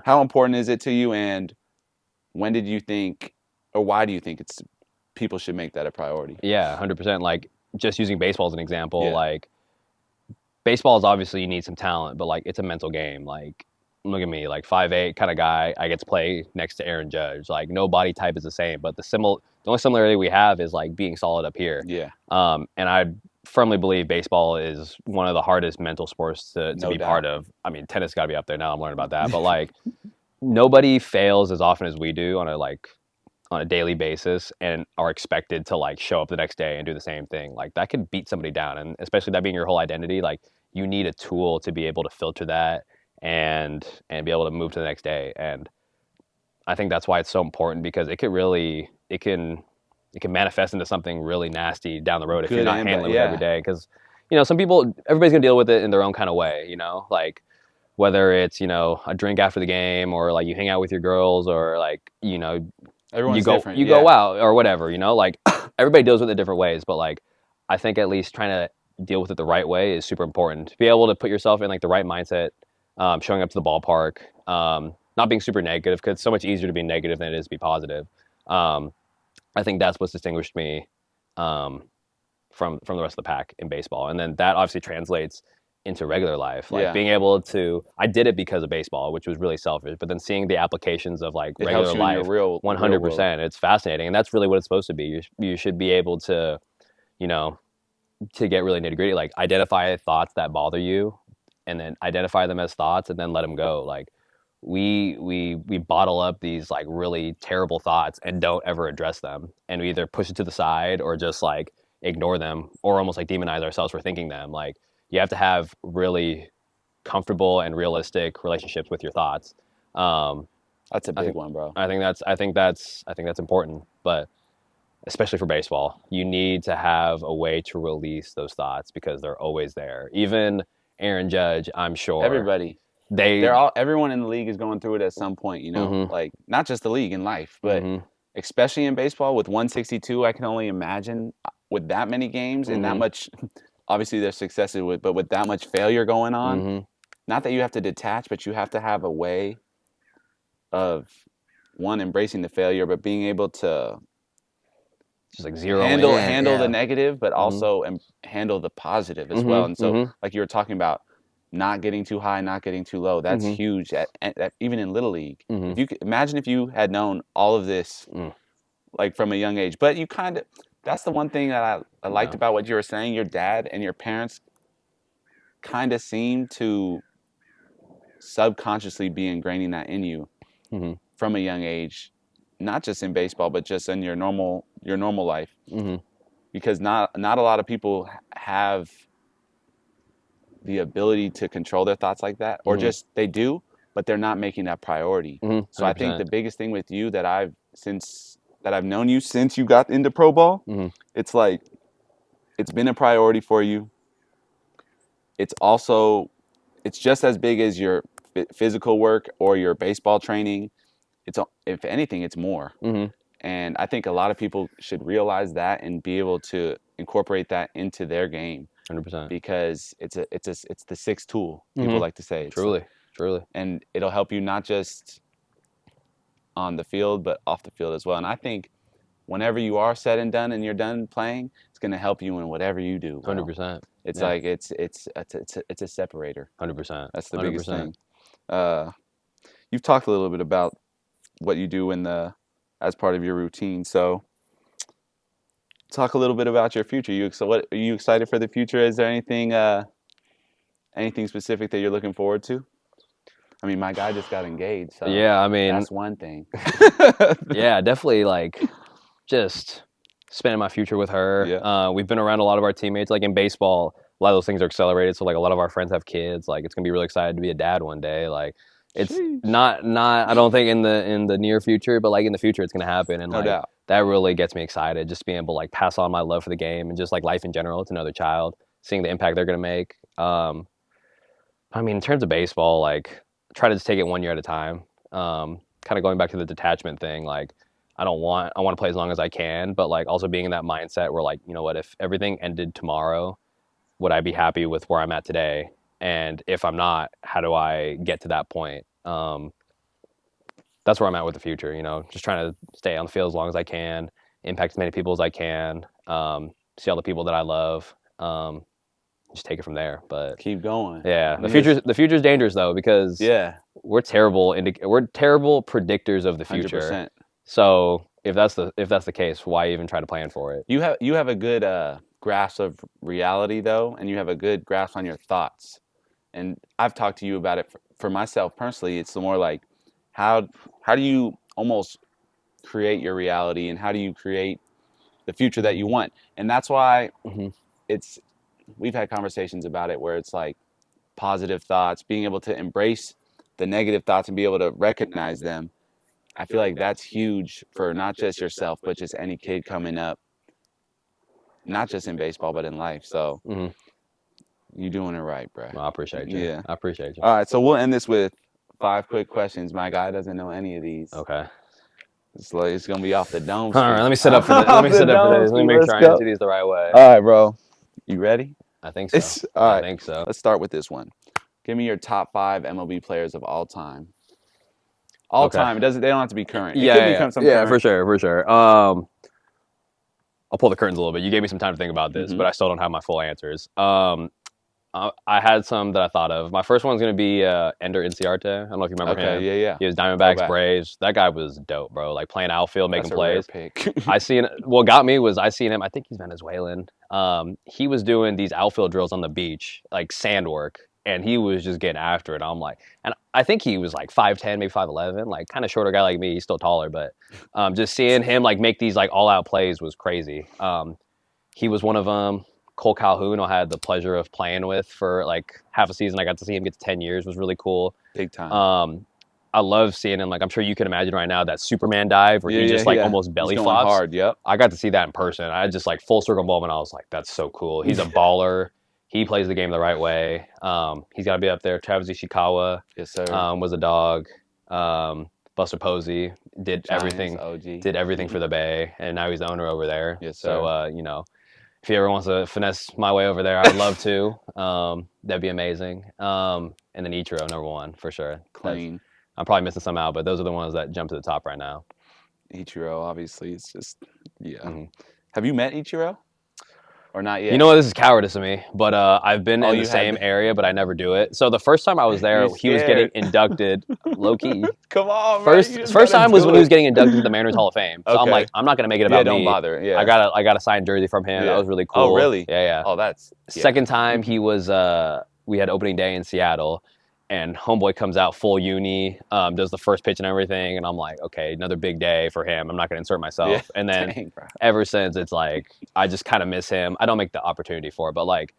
How important is it to you, and when did you think, or why do you think people should make that a priority? Yeah, 100%. Like, just using baseball as an example, like, baseball is obviously, you need some talent, but like, it's a mental game. Like, look at me, like 5'8" kind of guy. I get to play next to Aaron Judge. Like, no body type is the same, but the only similarity we have is like being solid up here. Yeah. And I firmly believe baseball is one of the hardest mental sports to be part of. I mean, tennis got to be up there now. I'm learning about that, but like, nobody fails as often as we do on a daily basis and are expected to like show up the next day and do the same thing. Like, that could beat somebody down, and especially that being your whole identity. Like, you need a tool to be able to filter that and be able to move to the next day. And I think that's why it's so important, because it can manifest into something really nasty down the road if you're not handling it every day. Because, some people, everybody's gonna deal with it in their own kind of way, like, whether it's, a drink after the game, or like you hang out with your girls, or like, everyone's different. You go out or whatever, like, everybody deals with it different ways. But like, I think at least trying to deal with it the right way is super important. To be able to put yourself in like the right mindset, showing up to the ballpark, not being super negative, because it's so much easier to be negative than it is to be positive. I think that's what's distinguished me from the rest of the pack in baseball. And then that obviously translates into regular life, like being able to, I did it because of baseball, which was really selfish, but then seeing the applications of like regular life, 100%, it's fascinating. And that's really what it's supposed to be. You should be able to, to get really nitty gritty, like identify thoughts that bother you, and then identify them as thoughts, and then let them go. Like, we bottle up these like really terrible thoughts and don't ever address them, and we either push it to the side or just like ignore them, or almost like demonize ourselves for thinking them. Like, you have to have really comfortable and realistic relationships with your thoughts. That's a big one, bro. I think that's important, but especially for baseball, you need to have a way to release those thoughts, because they're always there. Even Aaron Judge, I'm sure. Everybody. Everyone in the league is going through it at some point, like, not just the league, in life, but especially in baseball with 162, I can only imagine with that many games and that much, obviously there's successes but with that much failure going on, not that you have to detach, but you have to have a way of, one, embracing the failure, but being able to just like zero handle the negative, but also handle the positive as well. And so, like you were talking about, not getting too high, not getting too low. That's huge. Even in Little League, if you imagine if you had known all of this, like from a young age. But you that's the one thing that I liked about what you were saying. Your dad and your parents kind of seem to subconsciously be ingraining that in you from a young age, not just in baseball, but just in your normal life. Because not a lot of people have the ability to control their thoughts like that, or just they do, but they're not making that priority. So I think the biggest thing with you that I've known you since you got into pro ball, it's like, it's been a priority for you. It's just as big as your physical work or your baseball training. If anything, it's more. And I think a lot of people should realize that and be able to incorporate that into their game. 100%. Because it's the sixth tool, people like to say. Truly. And it'll help you not just on the field, but off the field as well. And I think whenever you are said and done and you're done playing, it's going to help you in whatever you do. 100%. It's like it's a separator. 100%. That's the biggest thing. You've talked a little bit about what you do as part of your routine. So talk a little bit about your future. Are you excited for the future? Is there anything specific that you're looking forward to? I mean, my guy just got engaged. So yeah, I mean, that's one thing. Yeah, definitely, like, just spending my future with her. Yeah. We've been around a lot of our teammates. Like, in baseball, a lot of those things are accelerated. So like, a lot of our friends have kids. Like, it's gonna be really excited to be a dad one day. Like, it's not I don't think in the near future, but like in the future it's gonna happen. And no doubt. That really gets me excited, just being able to like pass on my love for the game and just like life in general to another child, seeing the impact they're gonna make. I mean, in terms of baseball, like, try to just take it 1 year at a time. Kind of going back to the detachment thing, like I want to play as long as I can, but like also being in that mindset where like, you know what, if everything ended tomorrow, would I be happy with where I'm at today? And if I'm not, how do I get to that point? That's where I'm at with the future, you know, just trying to stay on the field as long as I can, impact as many people as I can, see all the people that I love, just take it from there. But Keep going. yeah, the future's dangerous though, because Yeah, we're terrible predictors of the future. 100%. So if that's the case, why even try to plan for it? You have a good grasp of reality though, and you have a good grasp on your thoughts. And I've talked to you about it for myself personally. It's the more like how do you almost create your reality, and how do you create the future that you want? And that's why we've had conversations about it where it's like positive thoughts, being able to embrace the negative thoughts and be able to recognize them. I feel like that's huge for not just yourself, but just any kid coming up, not just in baseball, but in life. So you're doing it right, bro. Well, I appreciate you. Yeah. I appreciate you. All right, so we'll end this with 5 quick questions. My guy doesn't know any of these. Okay. It's gonna be off the dome. All right, let me sit up for this. Let me sit up for this. Let me make sure I answer these the right way. All right, bro. You ready? I think so. All right. I think so. Let's start with this one. Give me your top 5 MLB players of all time. All time. They don't have to be current. Yeah, for sure. I'll pull the curtains a little bit. You gave me some time to think about this, but I still don't have my full answers. I had some that I thought of. My first one's going to be Ender Inciarte. I don't know if you remember him. Yeah. He was Diamondbacks, Braves. That guy was dope, bro. Like playing outfield, making plays. Rare pick. What got me was I seen him. I think he's Venezuelan. He was doing these outfield drills on the beach, like sand work, and he was just getting after it. I'm like, and I think he was like 5'10", maybe 5'11", like kind of shorter guy like me. He's still taller, but just seeing him like make these like all out plays was crazy. He was one of them. Cole Calhoun, I had the pleasure of playing with for like half a season. I got to see him get to 10 years. It was really cool. Big time. I love seeing him. Like I'm sure you can imagine right now that Superman dive where he just like almost belly flops. Hard, yep. I got to see that in person. I just like full circle moment. I was like, that's so cool. He's a baller. He plays the game the right way. He's got to be up there. Travis Ishikawa, yes sir, was a dog. Buster Posey did Giants, everything. OG. Did everything for the Bay, and now he's the owner over there. Yes sir. So you know, if he ever wants to finesse my way over there, I'd love to. That'd be amazing. And then Ichiro, number 1 for sure. Clean. I'm probably missing some out, but those are the ones that jump to the top right now. Ichiro, obviously, it's just Have you met Ichiro? Or not yet? You know what? This is cowardice of me, but I've been in the same area, but I never do it. So the first time I was there, he was getting inducted, low key. Come on, first time was when he was getting inducted to the Mariners Hall of Fame. So I'm like, I'm not gonna make it about me. Don't bother. Yeah, I got a signed jersey from him. That was really cool. Oh, really? Yeah. Oh, that's Second time he was. We had opening day in Seattle. And homeboy comes out full uni, does the first pitch and everything, and I'm like, okay, another big day for him. I'm not going to insert myself. Yeah, and then ever since, it's like I just kind of miss him. I don't make the opportunity for it, but like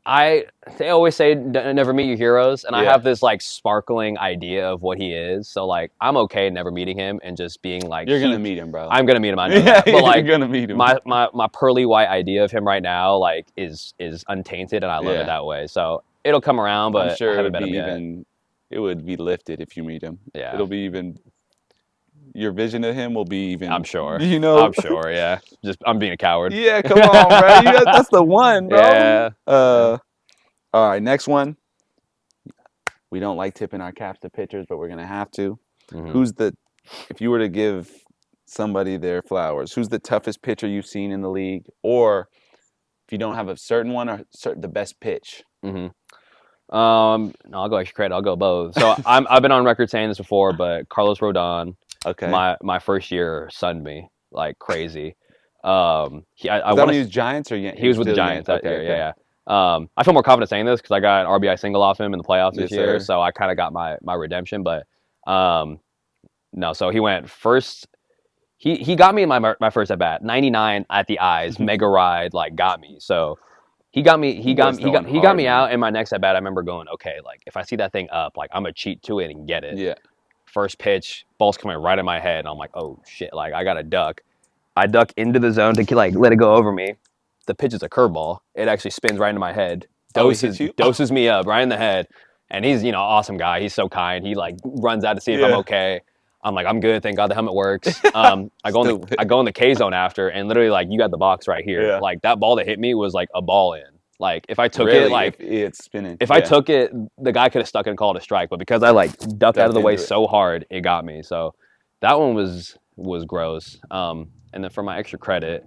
they always say never meet your heroes, and I have this like sparkling idea of what he is. So like I'm okay never meeting him and just being like, you're gonna meet him, bro. I'm gonna meet him. I know that. But like you're gonna meet him. My pearly white idea of him right now like is untainted, and I love it that way. So. It'll come around, but I'm sure I haven't met him yet. It would be lifted if you meet him. Yeah. It'll be even, your vision of him will be even. I'm sure. You know? I'm sure, yeah. I'm being a coward. Yeah, come on, bro. That's the one, bro. Yeah. All right, next one. We don't like tipping our caps to pitchers, but we're going to have to. If you were to give somebody their flowers, who's the toughest pitcher you've seen in the league? Or if you don't have a certain one, or the best pitch? I'll go extra credit. I'll go both. So I've been on record saying this before, but Carlos Rodon, my first year sunned me like crazy. I want to use Giants or he was with the Giants that year. Yeah. I feel more confident saying this because I got an RBI single off him in the playoffs this year, so I kind of got my redemption. But no, so he went first. He got me in my first at bat, 99 at the eyes, mega ride, like got me. So. He got me out in my next at bat. I remember going, okay, like if I see that thing up, like I'm gonna cheat to it and get it. Yeah. First pitch, ball's coming right in my head, and I'm like, oh shit, like I gotta duck. I duck into the zone to like let it go over me. The pitch is a curveball. It actually spins right into my head. Doses me up right in the head. And he's, you know, awesome guy. He's so kind. He like runs out to see if I'm Yeah. okay. I'm like, I'm good. Thank God the helmet works. I Stupid. go in the K zone after, and literally like you got the box right here. Yeah. Like that ball that hit me was like a ball in. Like if I took Really, it, like if it's spinning. if I took it, the guy could have stuck it and called it a strike. But because I like ducked out of the way into it. so hard, it got me. So that one was gross. And then for my extra credit,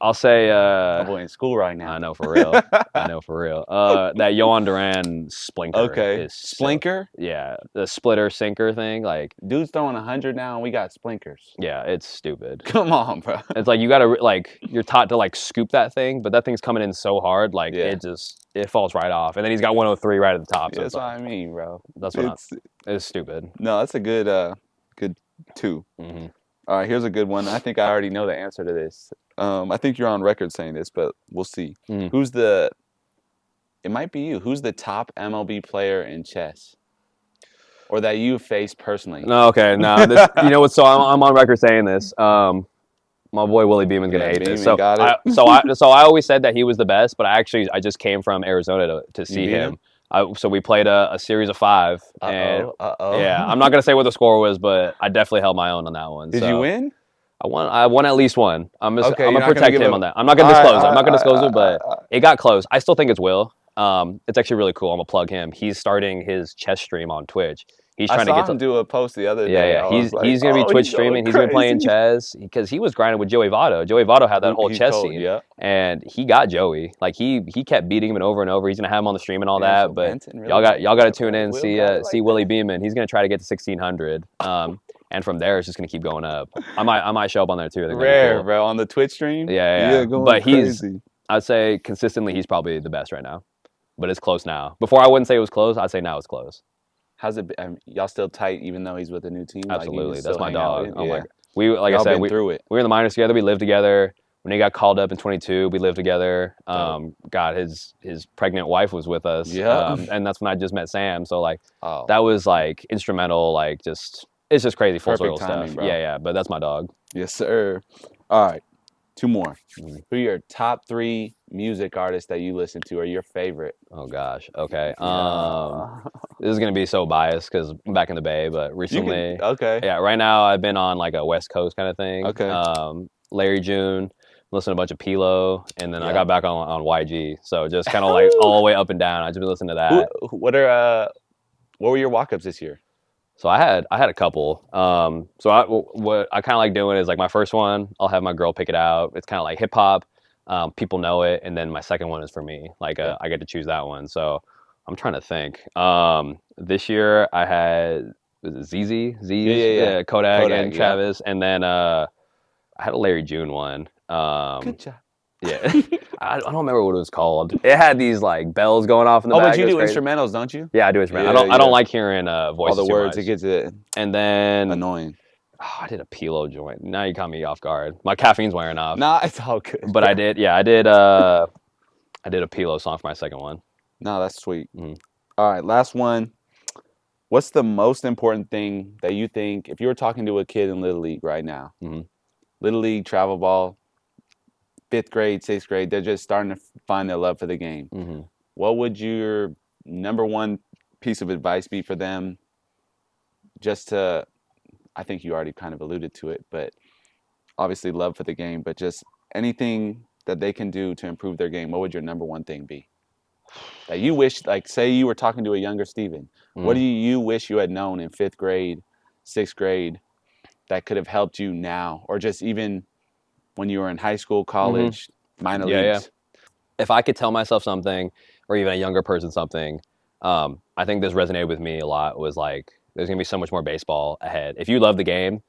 I'll say My boy in school right now. I know for real. I know for real. That Yohan Duran splinker. Okay. Is Splinker? yeah, the splitter sinker thing. Like, Dude's throwing 100 now, and we got splinkers. yeah, it's stupid. Come on, bro. It's like you gotta like you're taught to like scoop that thing, but that thing's coming in so hard, like Yeah. it falls right off. And then he's got 103 right at the top. So That's it's what like, I mean, bro. that's what it's stupid. No, that's a good 2. Mm-hmm. All right, here's a good one. I think I already know the answer to this. I think you're on record saying this, but we'll see. Mm. It might be you. Who's the top MLB player in chess? Or that you've faced personally? No, okay, no. This, you know what? So I'm on record saying this. My boy Willie Beeman's gonna hate this. So got it. so I always said that he was the best, but I just came from Arizona to see beat him. So we played a series of 5, and Uh-oh. yeah, I'm not gonna say what the score was, but I definitely held my own on that one. Did so you win? I won at least one. I'm Okay, gonna you're not gonna protect give him up- on that. I'm not gonna disclose it. I'm not gonna disclose it, but all right. it got close. I still think it's Will. It's actually really cool. I'm gonna plug him. He's starting his chess stream on Twitch. He's I trying saw to get him to do a post the other day. yeah. I was like, He's gonna be oh, Twitch he's going streaming. He's gonna be playing crazy. chess because he was grinding with Joey Votto. Joey Votto had that whole He's chess cold, scene, yeah. and he got Joey. Like he kept beating him and over and over. He's gonna have him on the stream and all Yeah, that. so But Benson really y'all got to like tune in and Will see got it like see Willie that? Beeman. He's gonna try to get to 1600. And from there, it's just gonna keep going up. I might show up on there too. I think that'd be Rare, cool. bro. On the Twitch stream? Yeah. Going But crazy. I'd say consistently, he's probably the best right now. But it's close now. Before I wouldn't say it was close. I'd say now it's close. How's it been? Y'all still tight even though he's with a new team? Absolutely, Like, that's my dog. Oh yeah. my, we like Y'all I said, been through it. we were in the minors together. We lived together. When he got called up in 22, we lived together. God, his pregnant wife was with us. Yeah. And that's when I just met Sam. So like Oh. that was like instrumental. Like it's just crazy full Perfect circle timing, stuff. bro. Yeah. But that's my dog. Yes, sir. All right. 2 more. Mhm. Who are your top 3 music artists that you listen to or your favorite? Oh gosh. Okay. Yeah. This is gonna be so biased because I'm back in the Bay, but recently, Okay. yeah, right now I've been on like a West Coast kind of thing. Okay. Larry June, listening to a bunch of Pilo, and then I Yeah. got back on YG. So just kind of like all the way up and down. I just been listening to that. What were your walk-ups this year? So I had a couple. What I kind of like doing is like my first one, I'll have my girl pick it out. It's kind of like hip hop. People know it, and then my second one is for me. Like I get to choose that one. So I'm trying to think. This year I had was it ZZ? Yeah. Kodak and yeah. Travis, and then I had a Larry June one. Good job. Yeah, I don't remember what it was called. It had these like bells going off in the back. But you It was do crazy. instrumentals, don't you? Yeah, I do instrumental. Yeah, I yeah. don't like hearing voices All the too words, much. it gets it And then annoying. I did a Pilo joint. Now you caught me off guard. My caffeine's wearing off. Nah, it's all good. But I did a Pilo song for my second one. No, that's sweet. Mhm. All right, last one. What's the most important thing that you think, if you were talking to a kid in Little League right now, Mhm. Little League, travel ball, 5th grade, 6th grade, they're just starting to find their love for the game. Mm-hmm. What would your number one piece of advice be for them just to, I think you already kind of alluded to it, but obviously love for the game, but just anything that they can do to improve their game, what would your number one thing be? That you wish, like say you were talking to a younger Steven, what do you wish you had known in 5th grade, 6th grade that could have helped you now? Or just even when you were in high school, college, minor leagues? If I could tell myself something, or even a younger person something, I think this resonated with me a lot, was like, there's going to be so much more baseball ahead. If you love the game,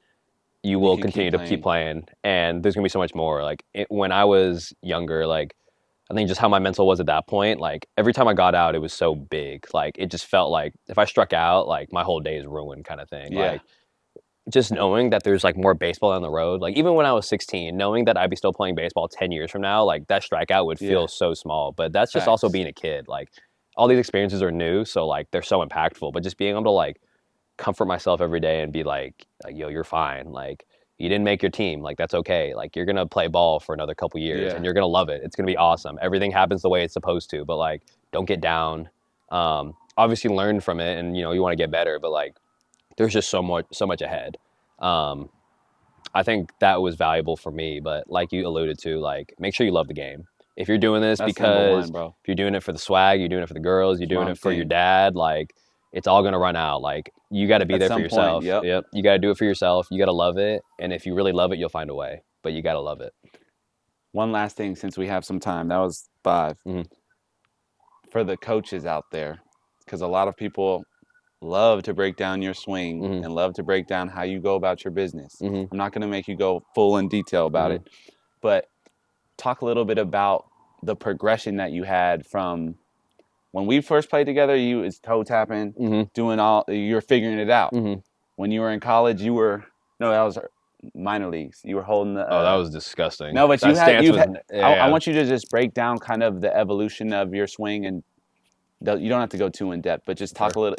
you will continue to keep playing. And there's going to be so much more. Like when I was younger, like I think just how my mental was at that point, like every time I got out, it was so big. Like it just felt like if I struck out, like my whole day is ruined kind of thing. Yeah. Like just knowing that there's like more baseball down the road, like even when I was 16, knowing that I'd be still playing baseball 10 years from now, like that strikeout would feel so small. But that's just also being a kid. Like all these experiences are new, so like they're so impactful. But just being able to like comfort myself every day and be like yo, you're fine. Like you didn't make your team. Like that's okay. Like you're gonna play ball for another couple years and you're gonna love it. It's gonna be awesome. Everything happens the way it's supposed to. But like don't get down. obviously learn from it, and you know you want to get better, but like there's just so much ahead. I think that was valuable for me, but like you alluded to, like make sure you love the game. If you're doing this That's number because one, bro. if you're doing it for the swag, you're doing it for the girls, you're doing it for your dad, like it's all gonna run out. Like you got to be At there for some yourself. point, yep. You got to do it for yourself. You got to love it, and if you really love it, you'll find a way. But you got to love it. One last thing, since we have some time, that was 5. Mhm. For the coaches out there, because a lot of people love to break down your swing Mhm. and love to break down how you go about your business. Mhm. I'm not going to make you go full in detail about it, but talk a little bit about the progression that you had from when we first played together. You was toe tapping, doing all, you're figuring it out. When you were in college, that was minor leagues. You were holding the. Oh, that was disgusting. No, but yeah. I want you to just break down kind of the evolution of your swing, and you don't have to go too in depth, but just talk a little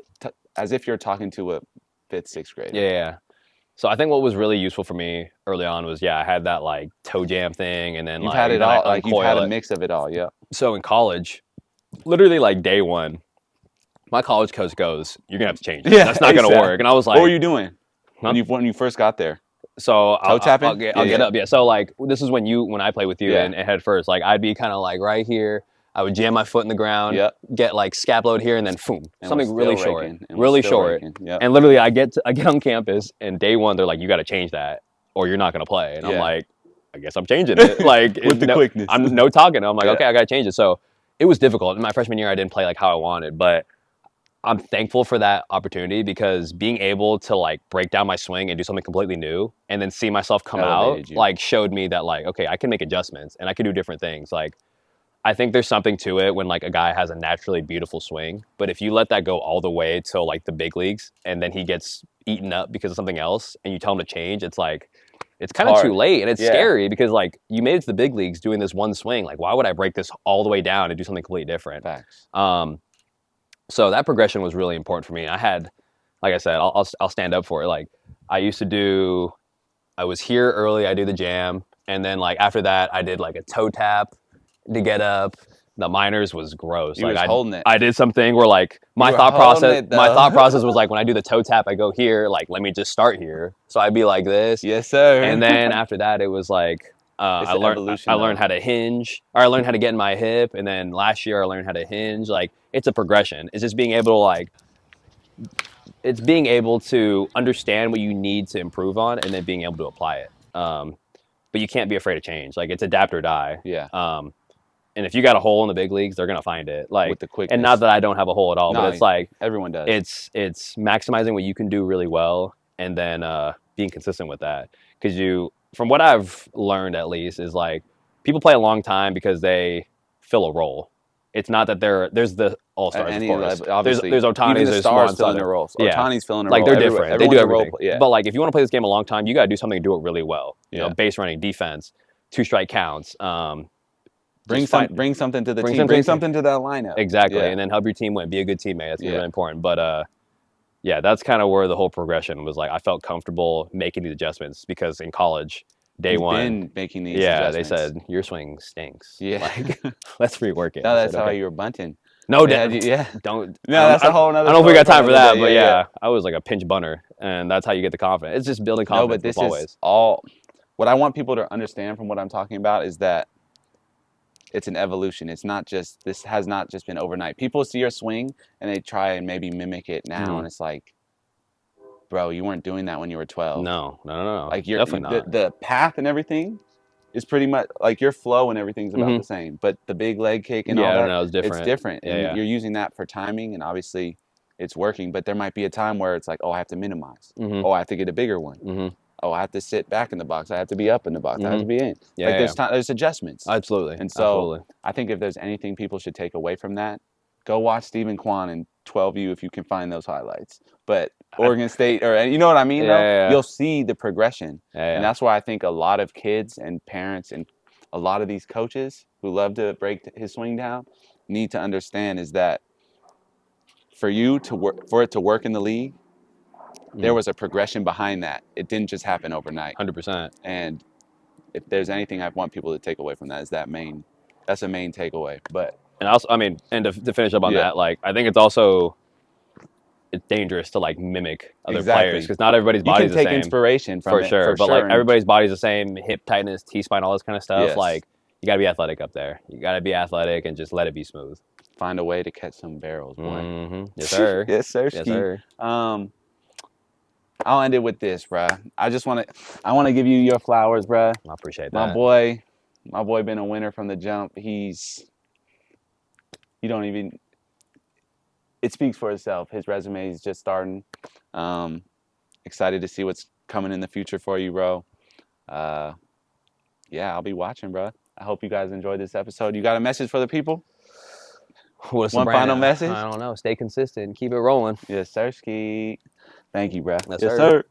as if you're talking to a 5th, 6th grader. Yeah. So I think what was really useful for me early on was I had that like toe jam thing, and then you've like had it all. Like you've had a it. mix of it all. Yeah. So in college, literally like day one, my college coach goes, "You're gonna have to change it. Yeah, that's not gonna work." And I was like, "What were you doing huh? when you first got there?" So toe tapping. I'll get up. Yeah. So like this is when I play with you Yeah. and head first. Like I'd be kind of like right here. I would jam my foot in the ground, get like scap load here, and then boom, something really short, really short. And literally, I get on campus, and day one they're like, "You got to change that, or you're not gonna play." And I'm like, "I guess I'm changing it." Like with the quickness, I'm no talking. I'm like, "Okay, I got to change it." So it was difficult. In my freshman year, I didn't play like how I wanted, but I'm thankful for that opportunity because being able to like break down my swing and do something completely new, and then see myself come out, like showed me that like, okay, I can make adjustments and I can do different things. Like. I think there's something to it when like a guy has a naturally beautiful swing, but if you let that go all the way to like the big leagues and then he gets eaten up because of something else and you tell him to change, it's like it's kind of too late, and it's scary because like you made it to the big leagues doing this one swing. Like why would I break this all the way down and do something completely different? Facts. So that progression was really important for me. I had, like I said, I'll stand up for it. Like I was here early, I do the jam, and then like after that I did like a toe tap to get up. The minors was gross. You was holding it. I did something where like my thought process was like when I do the toe tap, I go here, like let me just start here. So I'd be like this. Yes, sir. And then after that, it was like I learned how to hinge, or I learned how to get in my hip. And then last year I learned how to hinge. Like it's a progression. It's just being able to understand what you need to improve on, and then being able to apply it. But you can't be afraid of change. Like it's adapt or die. Yeah. And if you got a hole in the big leagues, they're gonna find it. Like, with the quickness. And not that I don't have a hole at all, but it's like everyone does. It's maximizing what you can do really well, and then being consistent with that. Because from what I've learned at least, is like people play a long time because they fill a role. It's not that there's the All-Stars, of course. Obviously, there's Ohtani's, there's stars filling their roles. Yeah. Ohtani's filling a role. Like they're different. They do everything. Yeah. But like if you want to play this game a long time, you got to do something and do it really well. You know, base running, defense, 2-strike counts. Bring something to the team. Bring something to that lineup. Exactly, and then help your team win. Be a good teammate. That's really important. But that's kind of where the whole progression was. Like I felt comfortable making these adjustments because in college, day one, been making these adjustments. They said your swing stinks. Yeah, like, let's rework it. No, that's how you were bunting. No, don't. No, that's a whole nother. I don't know if we got time for that, but I was like a pinch bunter, and that's how you get the confidence. It's just building confidence. No, but this always. Is all. What I want people to understand from what I'm talking about is that it's an evolution. It's not just, this has not just been overnight. People see your swing and they try and maybe mimic it now, and it's like, bro, you weren't doing that when you were 12. No. Like you're definitely not. The path and everything is pretty much like your flow and everything's about the same. But the big leg kick and all that, it's different. It's different. And you're using that for timing, and obviously it's working. But there might be a time where it's like, oh, I have to minimize. Oh, I have to get a bigger one. Oh, I have to sit back in the box. I have to be up in the box. I have to be in. There's adjustments. Absolutely. And so I think if there's anything people should take away from that, go watch Steven Kwan and 12U if you can find those highlights. But Oregon State, or you know what I mean? You'll see the progression. And that's why I think a lot of kids and parents and a lot of these coaches who love to break his swing down need to understand is that for it to work in the league, there was a progression behind that. It didn't just happen overnight. 100%. And if there's anything I want people to take away from that, is that's a main takeaway. But and also, I mean, and to finish up on that, like I think it's also it's dangerous to like mimic other Exactly. players because not everybody's You can body's the take same. inspiration from For it, sure. for But sure. like and- everybody's body's the same, hip tightness, T-spine, all this kind of stuff. Yes. Like you got to be athletic up there. You got to be athletic and just let it be smooth. Find a way to catch some barrels, boy. Mm-hmm. Yes, sir. Yes, sir. Yes, sir. I'll end it with this, bruh. I want to give you your flowers, bruh. I appreciate My that. boy been a winner from the jump. You don't even, it speaks for itself. His resume is just starting. Excited to see what's coming in the future for you, bro. Yeah, I'll be watching, bro. I hope you guys enjoyed this episode. You got a message for the people? What's One final message? I don't know. Stay consistent. Keep it rolling. Yes, sir, Ski. Thank you, bro. Yes, Yes, sir. sir.